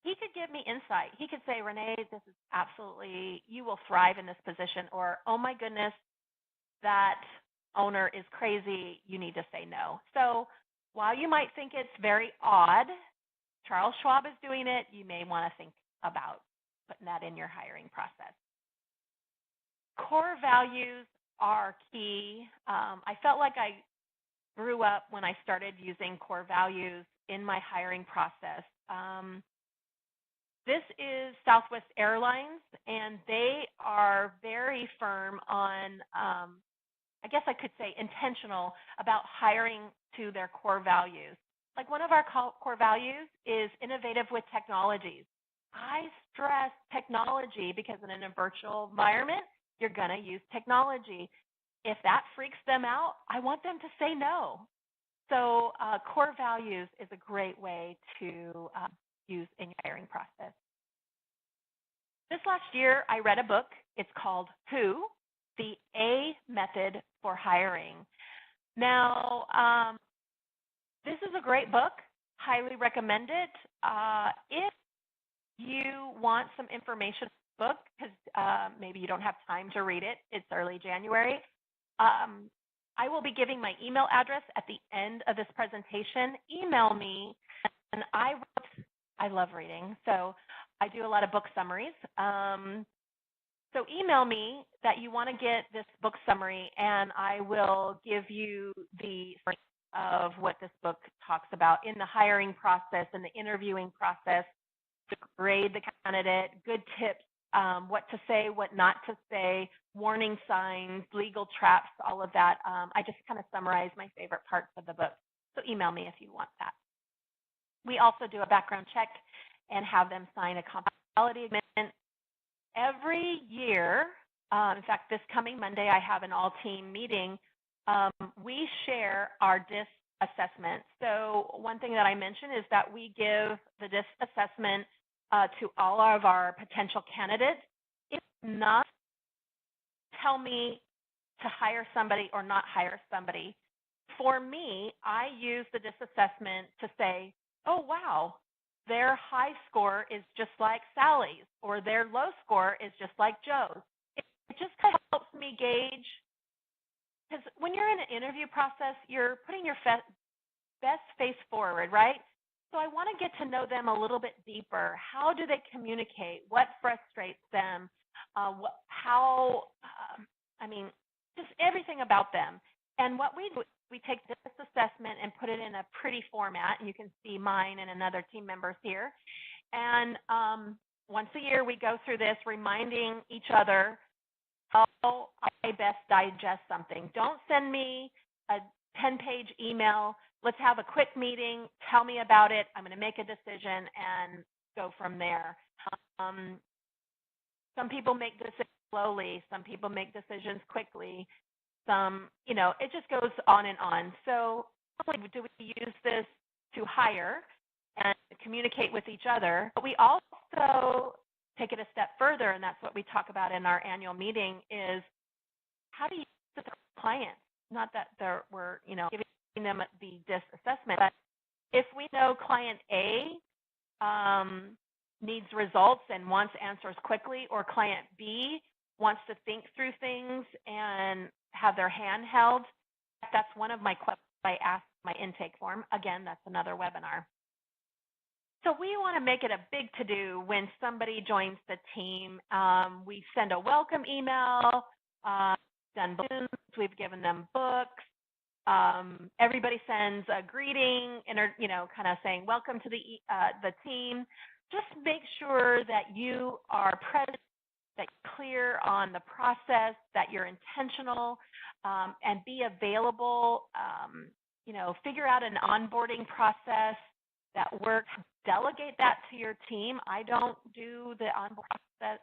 he could give me insight. He could say, Renee, this is absolutely, you will thrive in this position, or, oh my goodness, that owner is crazy, you need to say no. So while you might think it's very odd, Charles Schwab is doing it, you may want to think about putting that in your hiring process. Core values are key. I felt like I grew up when I started using core values in my hiring process. This is Southwest Airlines, and they are very firm on, I guess I could say intentional about hiring to their core values. Like one of our core values is innovative with technologies. I stress technology because in a virtual environment, you're going to use technology. If that freaks them out, I want them to say no. So core values is a great way to use in your hiring process. This last year, I read a book. It's called Who? The A Method for Hiring. Now, this is a great book. Highly recommend it. If you want some information on the book, because maybe you don't have time to read it, it's early January, I will be giving my email address at the end of this presentation. Email me, and I love reading, so I do a lot of book summaries. So email me that you want to get this book summary, and I will give you the of what this book talks about in the hiring process and the interviewing process, to grade the candidate, good tips, what to say, what not to say, warning signs, legal traps, all of that. I just kind of summarize my favorite parts of the book. So email me if you want that. We also do a background check and have them sign a confidentiality agreement. Every year, in fact, this coming Monday, I have an all-team meeting. We share our DISC assessment. So one thing that I mentioned is that we give the DISC assessment to all of our potential candidates. It's not tell me to hire somebody or not hire somebody. For me, I use the DISC assessment to say, oh, wow, their high score is just like Sally's, or their low score is just like Joe's. It just kind of helps me gauge, because when you're in an interview process, you're putting your best face forward, right? So I want to get to know them a little bit deeper. How do they communicate? What frustrates them? Just everything about them. And what we do, we take this assessment and put it in a pretty format. And you can see mine and another team members here. And once a year, we go through this, reminding each other how I best digest something. Don't send me a 10-page email. Let's have a quick meeting. Tell me about it. I'm going to make a decision and go from there. Some people make decisions slowly. Some people make decisions quickly. It just goes on and on. So not only do we use this to hire and communicate with each other, but we also take it a step further, and that's what we talk about in our annual meeting, is how do you use it with clients? Not that we're giving them the DISC assessment, but If we know client A needs results and wants answers quickly, or client B wants to think through things and have their hand held, that's one of my questions I ask my intake form. Again, that's another webinar. So we want to make it a big to-do when somebody joins the team. We send a welcome email, done balloons, we've given them books. Everybody sends a greeting, kind of saying welcome to the team. Just make sure that you are present, that you're clear on the process, that you're intentional, and be available. Figure out an onboarding process that works. Delegate that to your team. I don't do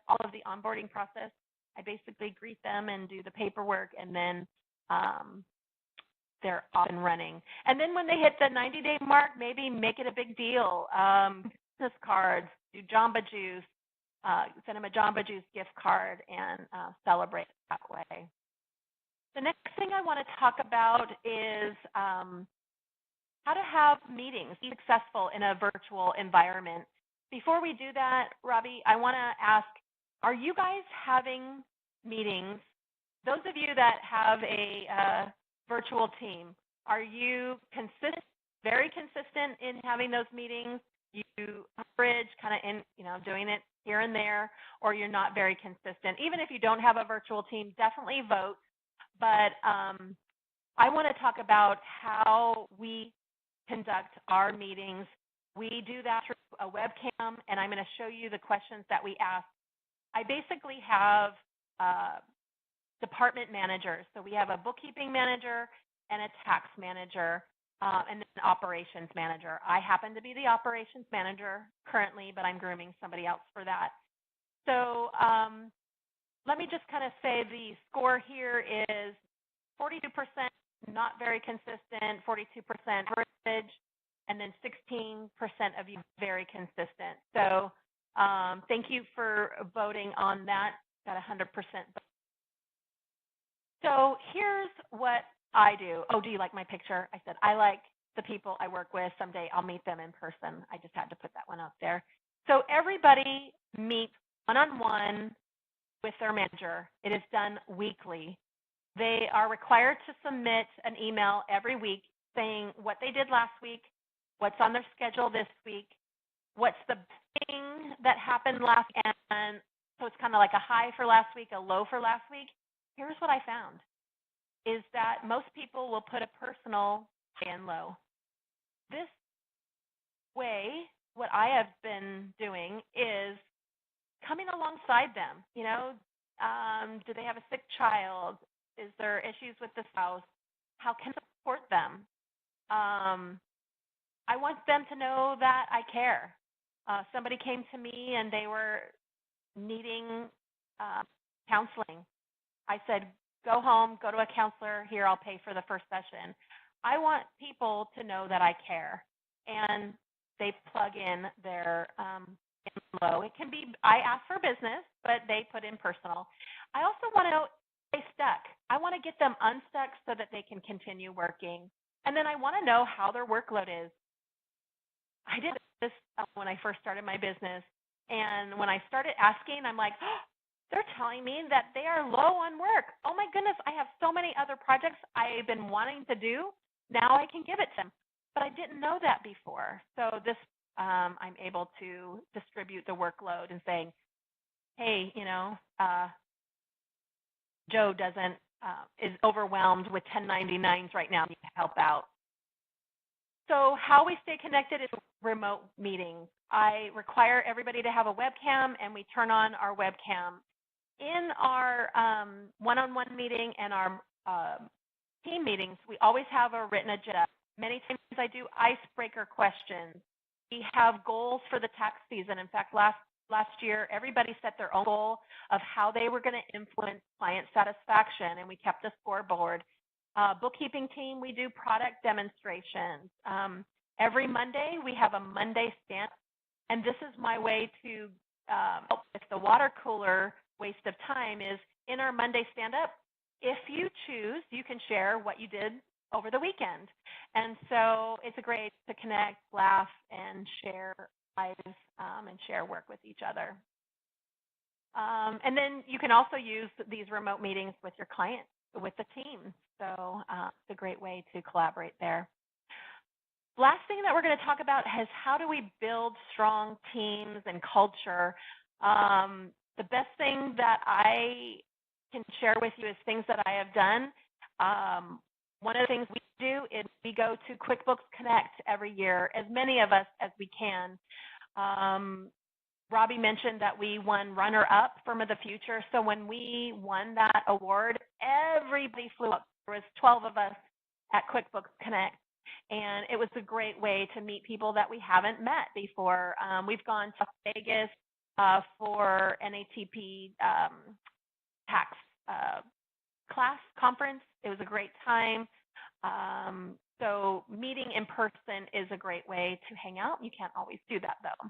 all of the onboarding process. I basically greet them and do the paperwork, and then they're off and running. And then when they hit the 90-day mark, maybe make it a big deal. Business cards, do Jamba Juice, send them a Jamba Juice gift card, and celebrate that way. The next thing I want to talk about is how to have meetings be successful in a virtual environment. Before we do that, Robbie, I want to ask, are you guys having meetings? Those of you that have a virtual team, are you very consistent in having those meetings? You average kind of in, doing it here and there, or you're not very consistent? Even if you don't have a virtual team, definitely vote. But I want to talk about how we conduct our meetings. We do that through a webcam, and I'm going to show you the questions that we ask. I basically have department managers. So we have a bookkeeping manager and a tax manager, and then an operations manager. I happen to be the operations manager currently, but I'm grooming somebody else for that. So let me just kind of say the score here is 42% not very consistent, 42% average, and then 16% of you very consistent. So thank you for voting on that. Got 100%. So here's what I do. Oh, do you like my picture? I said, I like the people I work with. Someday I'll meet them in person. I just had to put that one out there. So everybody meets one-on-one with their manager. It is done weekly. They are required to submit an email every week saying what they did last week, what's on their schedule this week, what's the thing that happened last week. And so it's kind of like a high for last week, a low for last week. Here's what I found, is that most people will put a personal high and low. This way, what I have been doing is coming alongside them. Do they have a sick child? Is there issues with the spouse? How can I support them? I want them to know that I care. Somebody came to me and they were needing counseling. I said, go home, go to a counselor. Here, I'll pay for the first session. I want people to know that I care. And they plug in their low. It can be, I ask for business, but they put in personal. I also want to know if they stuck. I want to get them unstuck so that they can continue working. And then I want to know how their workload is. I did this when I first started my business. And when I started asking, I'm like, oh, they're telling me that they are low on work. Oh my goodness, I have so many other projects I've been wanting to do. Now I can give it to them. But I didn't know that before. So this, I'm able to distribute the workload and saying, hey, Joe is overwhelmed with 1099s right now. You can help out. So how we stay connected is remote meetings. I require everybody to have a webcam, and we turn on our webcam. In our one-on-one meeting and our team meetings, we always have a written agenda. Many times I do icebreaker questions. We have goals for the tax season. In fact, last year, everybody set their own goal of how they were going to influence client satisfaction, and we kept a scoreboard. Bookkeeping team, we do product demonstrations. Every Monday, we have a Monday stand, and this is my way to help with the water cooler waste of time is in our Monday stand-up. If you choose, you can share what you did over the weekend. And so it's a great to connect, laugh, and share lives and share work with each other. And then you can also use these remote meetings with your clients, with the team. So it's a great way to collaborate there. Last thing that we're going to talk about is how do we build strong teams and culture. The best thing that I can share with you is things that I have done. One of the things we do is we go to QuickBooks Connect every year, as many of us as we can. Robbie mentioned that we won runner-up Firm of the Future. So when we won that award, everybody flew up. There was 12 of us at QuickBooks Connect. And it was a great way to meet people that we haven't met before. We've gone to Vegas for NATP tax class conference. It was a great time. So meeting in person is a great way to hang out. You can't always do that, though.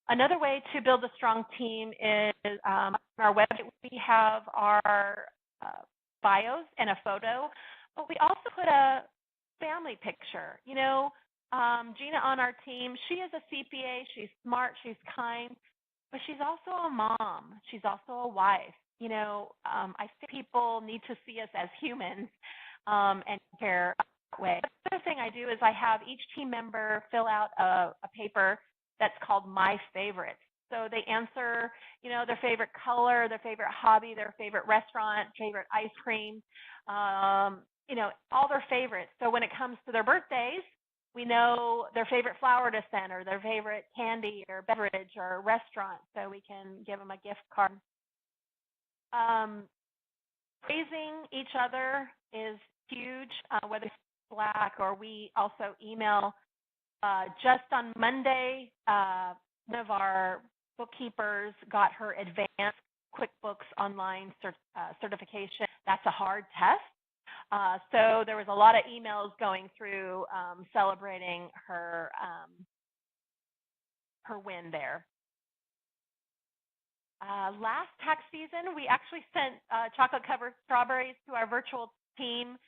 Another way to build a strong team is on our website, we have our bios and a photo, but we also put a family picture. You know, Gina on our team, she is a CPA. She's smart. She's kind, but she's also a mom. She's also a wife. You know, I think people need to see us as humans and care that way. The other thing I do is I have each team member fill out a paper that's called My Favorites. So they answer, you know, their favorite color, their favorite hobby, their favorite restaurant, favorite ice cream, you know, all their favorites. So when it comes to their birthdays, we know their favorite flower to send or their favorite candy or beverage or restaurant, so we can give them a gift card. Praising each other is huge, whether it's Slack or we also email. Just on Monday, one of our bookkeepers got her advanced QuickBooks Online certification. That's a hard test. So there was a lot of emails going through celebrating her win there. Last tax season, we actually sent chocolate-covered strawberries to our virtual team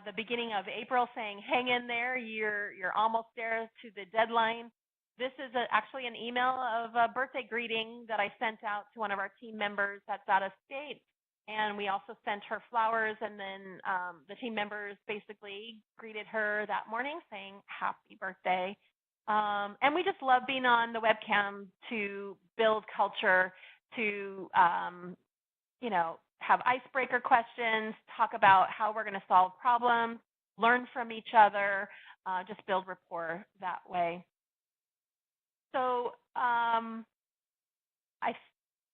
the beginning of April, saying, hang in there, you're almost there to the deadline. This is actually an email of a birthday greeting that I sent out to one of our team members that's out of state. And we also sent her flowers, and then the team members basically greeted her that morning saying, happy birthday. And we just love being on the webcam to build culture, to, you know, have icebreaker questions, talk about how we're going to solve problems, learn from each other, just build rapport that way. So I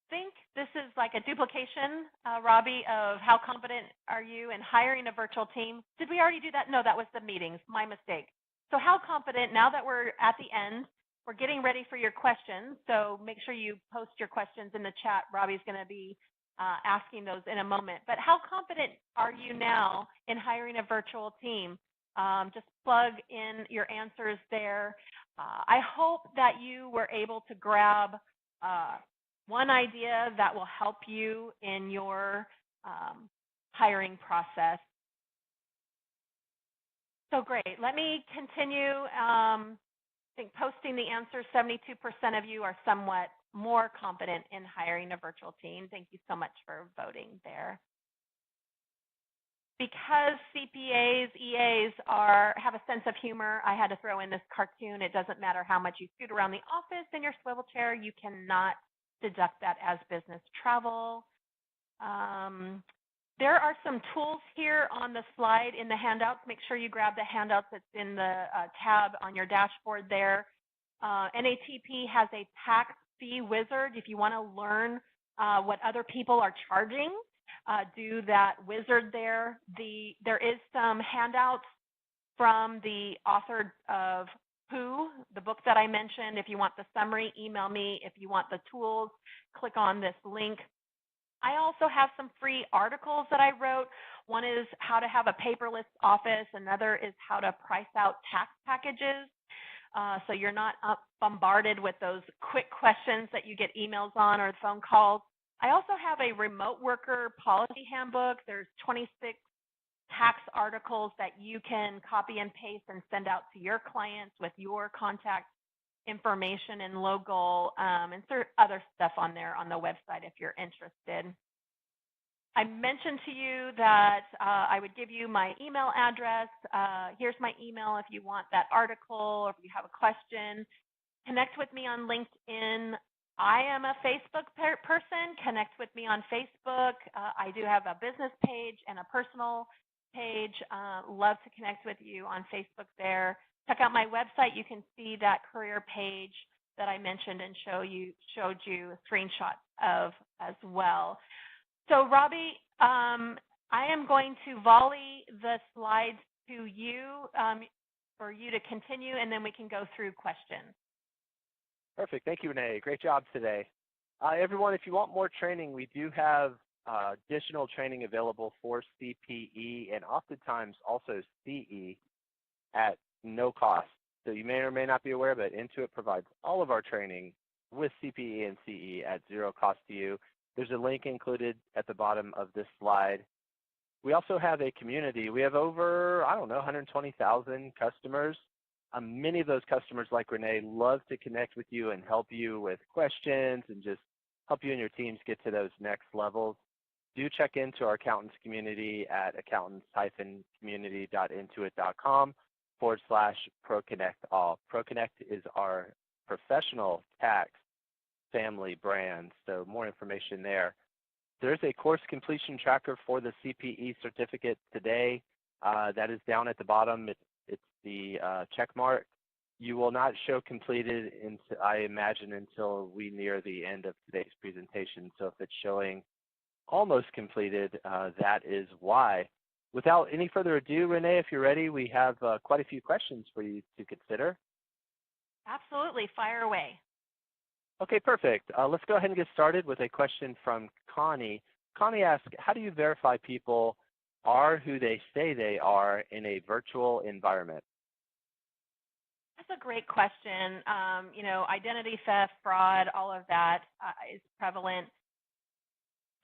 think this is like a duplication, Robbie, of how confident are you in hiring a virtual team? Did we already do that? No, that was the meetings, my mistake. So how confident, now that we're at the end, we're getting ready for your questions. So make sure you post your questions in the chat. Robbie's going to be asking those in a moment. But how confident are you now in hiring a virtual team? Just plug in your answers there. I hope that you were able to grab one idea that will help you in your hiring process. So great. Let me continue. I think posting the answers, 72% of you are somewhat more confident in hiring a virtual team. Thank you so much for voting there. Because CPAs, EAs have a sense of humor, I had to throw in this cartoon. It doesn't matter how much you scoot around the office in your swivel chair, you cannot deduct that as business travel. There are some tools here on the slide in the handouts. Make sure you grab the handouts that's in the tab on your dashboard there. NATP has a tax fee wizard. If you want to learn what other people are charging, do that wizard there. There is some handouts from the author of Who, the book that I mentioned. If you want the summary, email me. If you want the tools, click on this link. I also have some free articles that I wrote. One is how to have a paperless office. Another is how to price out tax packages. So you're not bombarded with those quick questions that you get emails on or phone calls. I also have a remote worker policy handbook. There's 26 tax articles that you can copy and paste and send out to your clients with your contact information and logo, and other stuff on there on the website if you're interested. I mentioned to you that I would give you my email address. Here's my email if you want that article or if you have a question. Connect with me on LinkedIn. I am a Facebook person. Connect with me on Facebook. I do have a business page and a personal page. Love to connect with you on Facebook there. Check out my website. You can see that career page that I mentioned and showed you screenshots of as well. So Robbie, I am going to volley the slides to you for you to continue, and then we can go through questions. Perfect. Thank you, Renee. Great job today. Everyone, if you want more training, we do have additional training available for CPE and oftentimes also CE at no cost. So you may or may not be aware, but Intuit provides all of our training with CPE and CE at zero cost to you. There's a link included at the bottom of this slide. We also have a community. We have over, 120,000 customers. Many of those customers, like Renee, love to connect with you and help you with questions and just help you and your teams get to those next levels. Do check into our accountants community at accountants-intuit.com/ProConnectAll. ProConnect is our professional tax family brand, so more information there. There's a course completion tracker for the CPE certificate today. That is down at the bottom. It's the check mark. You will not show completed, I imagine, until we near the end of today's presentation. So if it's showing almost completed, that is why. Without any further ado, Renee, if you're ready, we have quite a few questions for you to consider. Absolutely. Fire away. Okay, perfect. Let's go ahead and get started with a question from Connie. Connie asks, how do you verify people are who they say they are in a virtual environment? That's a great question. Identity theft, fraud, all of that is prevalent.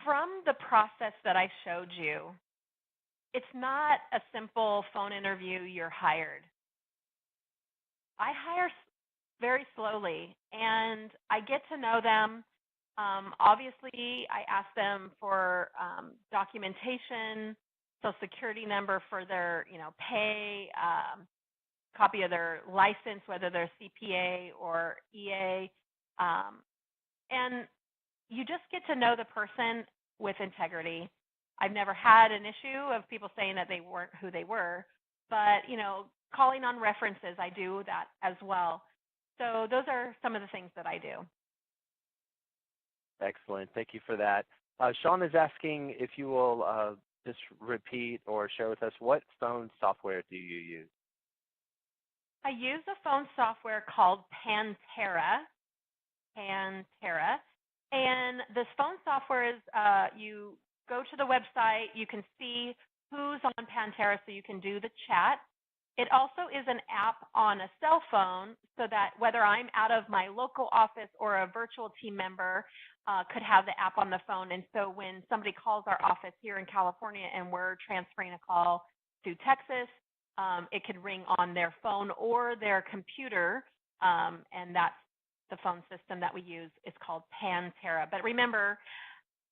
From the process that I showed you, it's not a simple phone interview, you're hired. I hire very slowly, and I get to know them. Obviously, I ask them for documentation, Social Security number for their, pay, copy of their license, whether they're CPA or EA, and you just get to know the person with integrity. I've never had an issue of people saying that they weren't who they were, but calling on references, I do that as well. So those are some of the things that I do. Excellent. Thank you for that. Sean is asking if you will just repeat or share with us, what phone software do you use? I use a phone software called Pantera. And this phone software is, you go to the website, you can see who's on Pantera so you can do the chat. It also is an app on a cell phone so that whether I'm out of my local office or a virtual team member could have the app on the phone. And so when somebody calls our office here in California and we're transferring a call to Texas, it could ring on their phone or their computer, and that's the phone system that we use. Is called Pantera. But remember,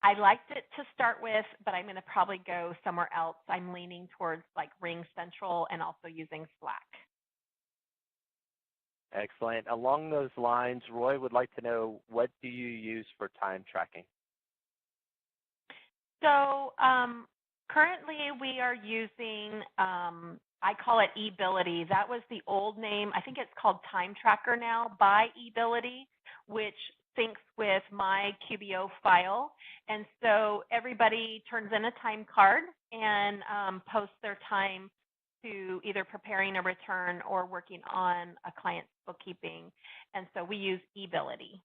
I liked it to start with, but I'm going to probably go somewhere else. I'm leaning towards like Ring Central and also using Slack. Excellent. Along those lines, Roy would like to know, what do you use for time tracking? So currently we are using, I call it eBility. That was the old name. I think it's called Time Tracker now by eBility, which syncs with my QBO file. And so everybody turns in a time card and posts their time to either preparing a return or working on a client's bookkeeping. And so we use eBility.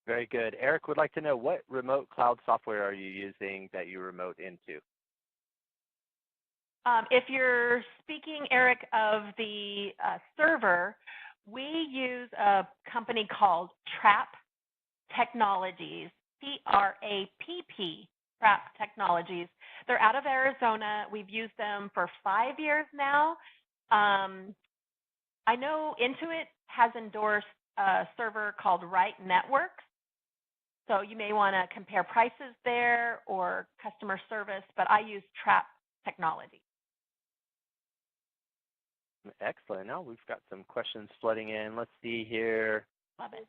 Very good. Eric would like to know, what remote cloud software are you using that you remote into? If you're speaking, Eric, of the server, we use a company called Trapp Technologies, Trapp Technologies. they're out of Arizona. We've used them for 5 years now. I know Intuit has endorsed a server called Right Networks. So you may want to compare prices there or customer service, but I use Trap Technology. Excellent. Now we've got some questions flooding in. Let's see here. Love it.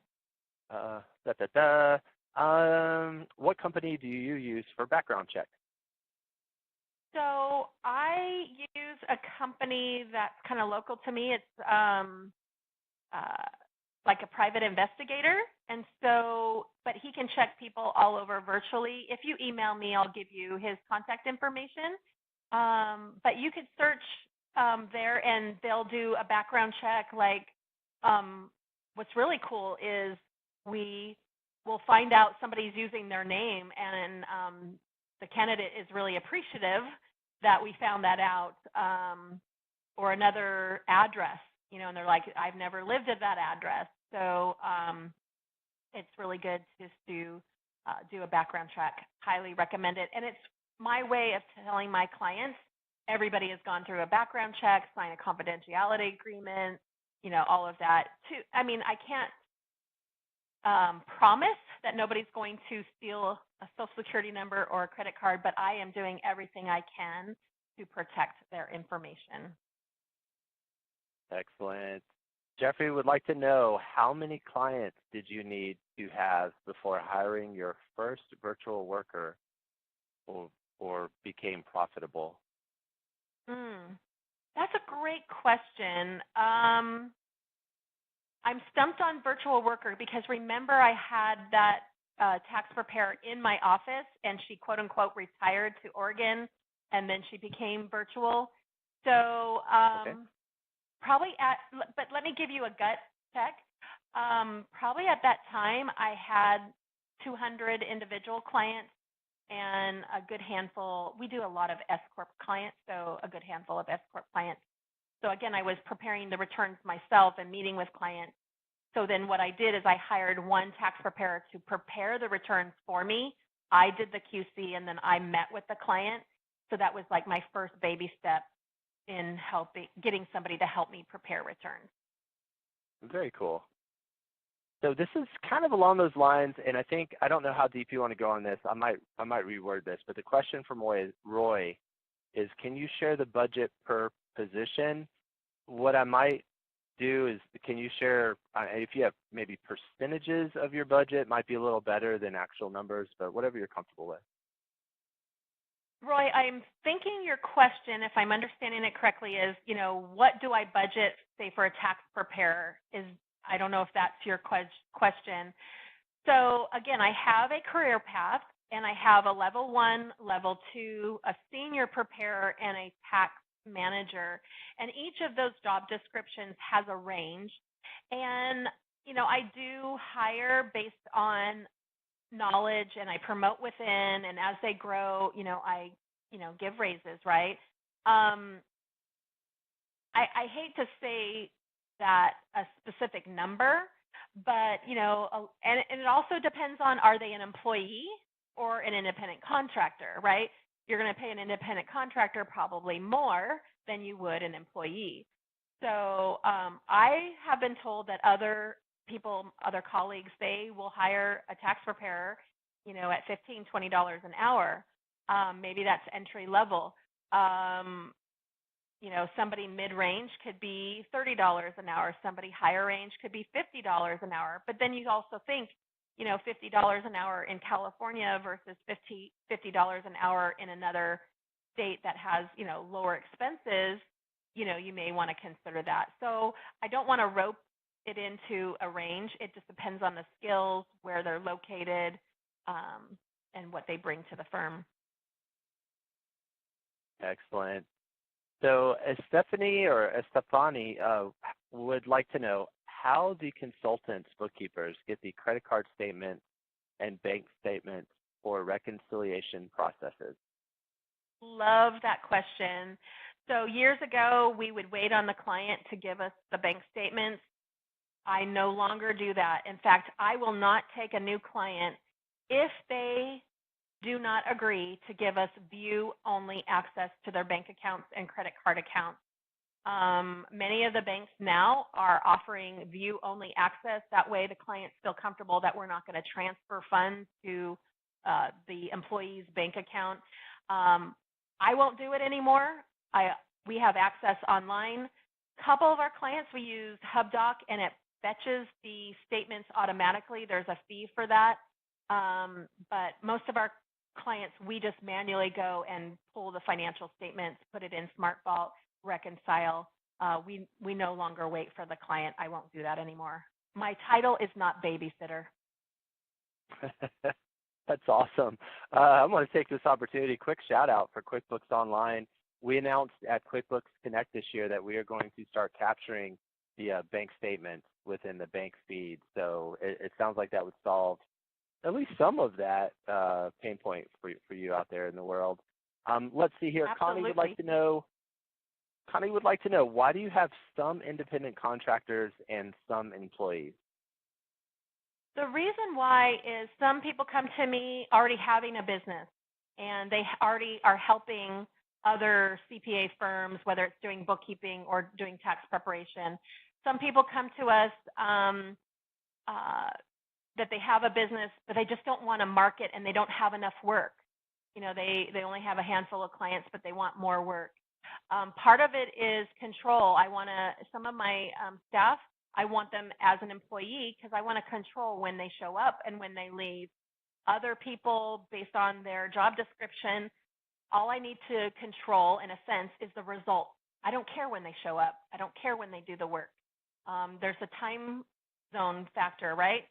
What company do you use for background check? So I use a company that's kind of local to me. It's like a private investigator. And so, but he can check people all over virtually. If you email me, I'll give you his contact information. But you could search there and they'll do a background check. Like what's really cool is we will find out somebody's using their name and the candidate is really appreciative that we found that out, or another address, you know, and they're like, I've never lived at that address. So it's really good just to do a background check. Highly recommend it. And it's my way of telling my clients, everybody has gone through a background check, sign a confidentiality agreement, you know, all of that. I mean, I can't promise that nobody's going to steal a social security number or a credit card, but I am doing everything I can to protect their information. Excellent. Jeffrey would like to know, how many clients did you need to have before hiring your first virtual worker or became profitable? That's a great question. I'm stumped on virtual worker because remember I had that tax preparer in my office and she quote unquote retired to Oregon and then she became virtual. So Okay. probably but let me give you a gut check. Probably at that time I had 200 individual clients and a good handful. We do a lot of S-Corp clients, so a good handful of S-Corp clients. So again, I was preparing the returns myself and meeting with clients. So then what I did is I hired one tax preparer to prepare the returns for me. I did the QC and then I met with the client. So that was like my first baby step in getting somebody to help me prepare returns. Very cool. So this is kind of along those lines, and I don't know how deep you want to go on this. I might reword this, but the question from Roy is, can you share the budget per position? What I might do is, can you share, if you have maybe percentages of your budget, might be a little better than actual numbers, but whatever you're comfortable with. Roy, I'm thinking your question, if I'm understanding it correctly, is, you know, what do I budget, say, for a tax preparer? I don't know if that's your question. So again, I have a career path and I have a level 1, level 2, a senior preparer, and a tax manager. And each of those job descriptions has a range. And, you know, I do hire based on knowledge and I promote within, and as they grow, you know, I give raises, right? I hate to say that a specific number, but, you know, and it also depends on, are they an employee or an independent contractor, right? You're going to pay an independent contractor probably more than you would an employee. So I have been told that other colleagues, they will hire a tax preparer, you know, at $15, $20 an hour. Maybe that's entry level. You know, somebody mid-range could be $30 an hour. Somebody higher range could be $50 an hour. But then you also think, you know, $50 an hour in California versus $50 an hour in another state that has, you know, lower expenses, you know, you may want to consider that. So I don't want to rope it into a range. It just depends on the skills, where they're located, and what they bring to the firm. Excellent. So Stephanie would like to know, how do consultants, bookkeepers, get the credit card statement and bank statements for reconciliation processes? Love that question. So years ago, we would wait on the client to give us the bank statements. I no longer do that. In fact, I will not take a new client if they do not agree to give us view-only access to their bank accounts and credit card accounts. Many of the banks now are offering view-only access. That way the clients feel comfortable that we're not going to transfer funds to the employee's bank account. I won't do it anymore. We have access online. Couple of our clients, we use HubDoc, and it fetches the statements automatically. There's a fee for that. But most of our clients, we just manually go and pull the financial statements, put it in SmartVault, reconcile. We no longer wait for the client. I won't do that anymore. My title is not babysitter. That's awesome. I want to take this opportunity, quick shout out for QuickBooks Online. We announced at QuickBooks Connect this year that we are going to start capturing the bank statements within the bank feed. So it sounds like that would solve at least some of that pain point for you out there in the world. Let's see here. Absolutely. Connie would like to know, why do you have some independent contractors and some employees? The reason why is some people come to me already having a business, and they already are helping other CPA firms, whether it's doing bookkeeping or doing tax preparation. Some people come to us that they have a business, but they just don't want to market and they don't have enough work. You know, they only have a handful of clients, but they want more work. Part of it is control. Some of my staff, I want them as an employee because I want to control when they show up and when they leave. Other people, based on their job description, all I need to control, in a sense, is the result. I don't care when they show up. I don't care when they do the work. There's a time zone factor, right?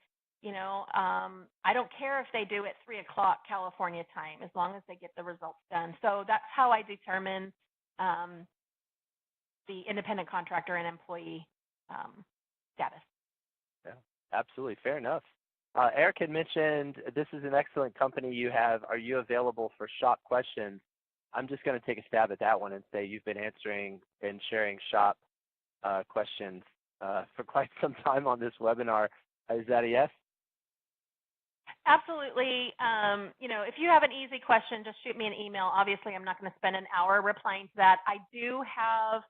You know, I don't care if they do it 3 o'clock California time, as long as they get the results done. So that's how I determine the independent contractor and employee status. Yeah, absolutely. Fair enough. Eric had mentioned this is an excellent company you have. Are you available for shop questions? I'm just going to take a stab at that one and say you've been answering and sharing shop questions for quite some time on this webinar. Is that a yes? Absolutely. You know, if you have an easy question, just shoot me an email. Obviously, I'm not going to spend an hour replying to that. I do have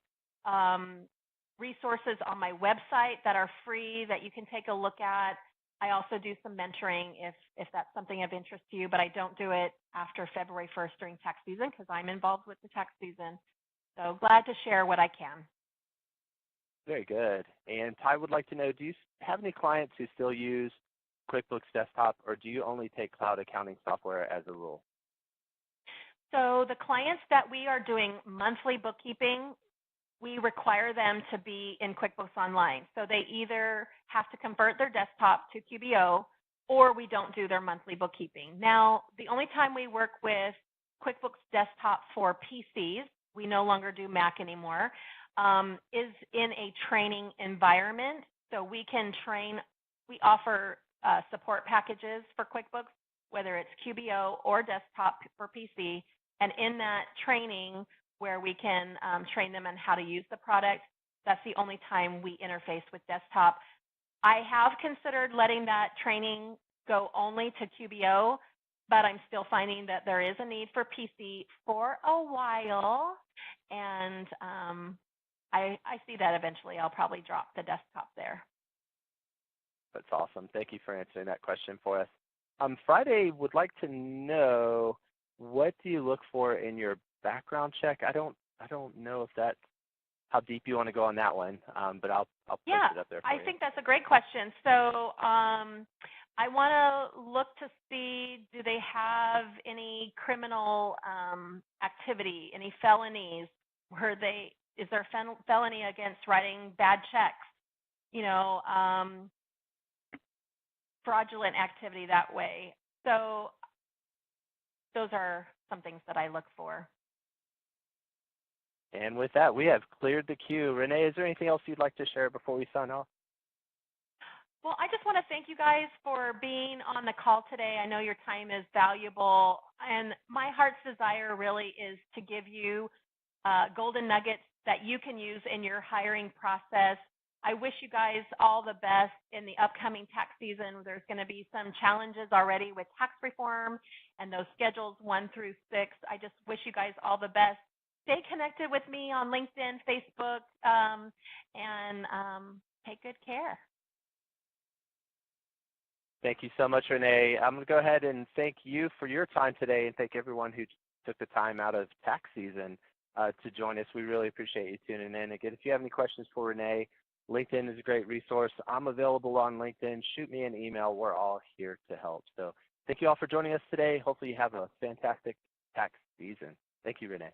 resources on my website that are free that you can take a look at. I also do some mentoring if that's something of interest to you, but I don't do it after February 1st during tax season because I'm involved with the tax season. So glad to share what I can. Very good. And Ty would like to know, do you have any clients who still use QuickBooks Desktop, or do you only take cloud accounting software as a rule? So the clients that we are doing monthly bookkeeping, we require them to be in QuickBooks Online. So they either have to convert their desktop to QBO, or we don't do their monthly bookkeeping. Now, the only time we work with QuickBooks Desktop for PCs, we no longer do Mac anymore, is in a training environment. So we can train, we offer support packages for QuickBooks, whether it's QBO or desktop for PC. And in that training where we can train them on how to use the product, that's the only time we interface with desktop. I have considered letting that training go only to QBO, but I'm still finding that there is a need for PC for a while. And I see that eventually I'll probably drop the desktop there. That's awesome. Thank you for answering that question for us. Friday would like to know, what do you look for in your background check? I don't know if that's how deep you want to go on that one, but I'll post it up there for you. I think that's a great question. So I want to look to see, do they have any criminal activity, any felonies? Is there a felony against writing bad checks? You know, fraudulent activity that way. So those are some things that I look for. And with that, we have cleared the queue. Renee, is there anything else you'd like to share before we sign off? Well, I just want to thank you guys for being on the call today. I know your time is valuable, and my heart's desire really is to give you golden nuggets that you can use in your hiring process. I wish you guys all the best in the upcoming tax season. There's going to be some challenges already with tax reform and those schedules 1 through 6. I just wish you guys all the best. Stay connected with me on LinkedIn, Facebook, and take good care. Thank you so much, Renee. I'm going to go ahead and thank you for your time today and thank everyone who took the time out of tax season to join us. We really appreciate you tuning in. Again, if you have any questions for Renee, LinkedIn is a great resource. I'm available on LinkedIn. Shoot me an email. We're all here to help. So thank you all for joining us today. Hopefully you have a fantastic tax season. Thank you, Renee.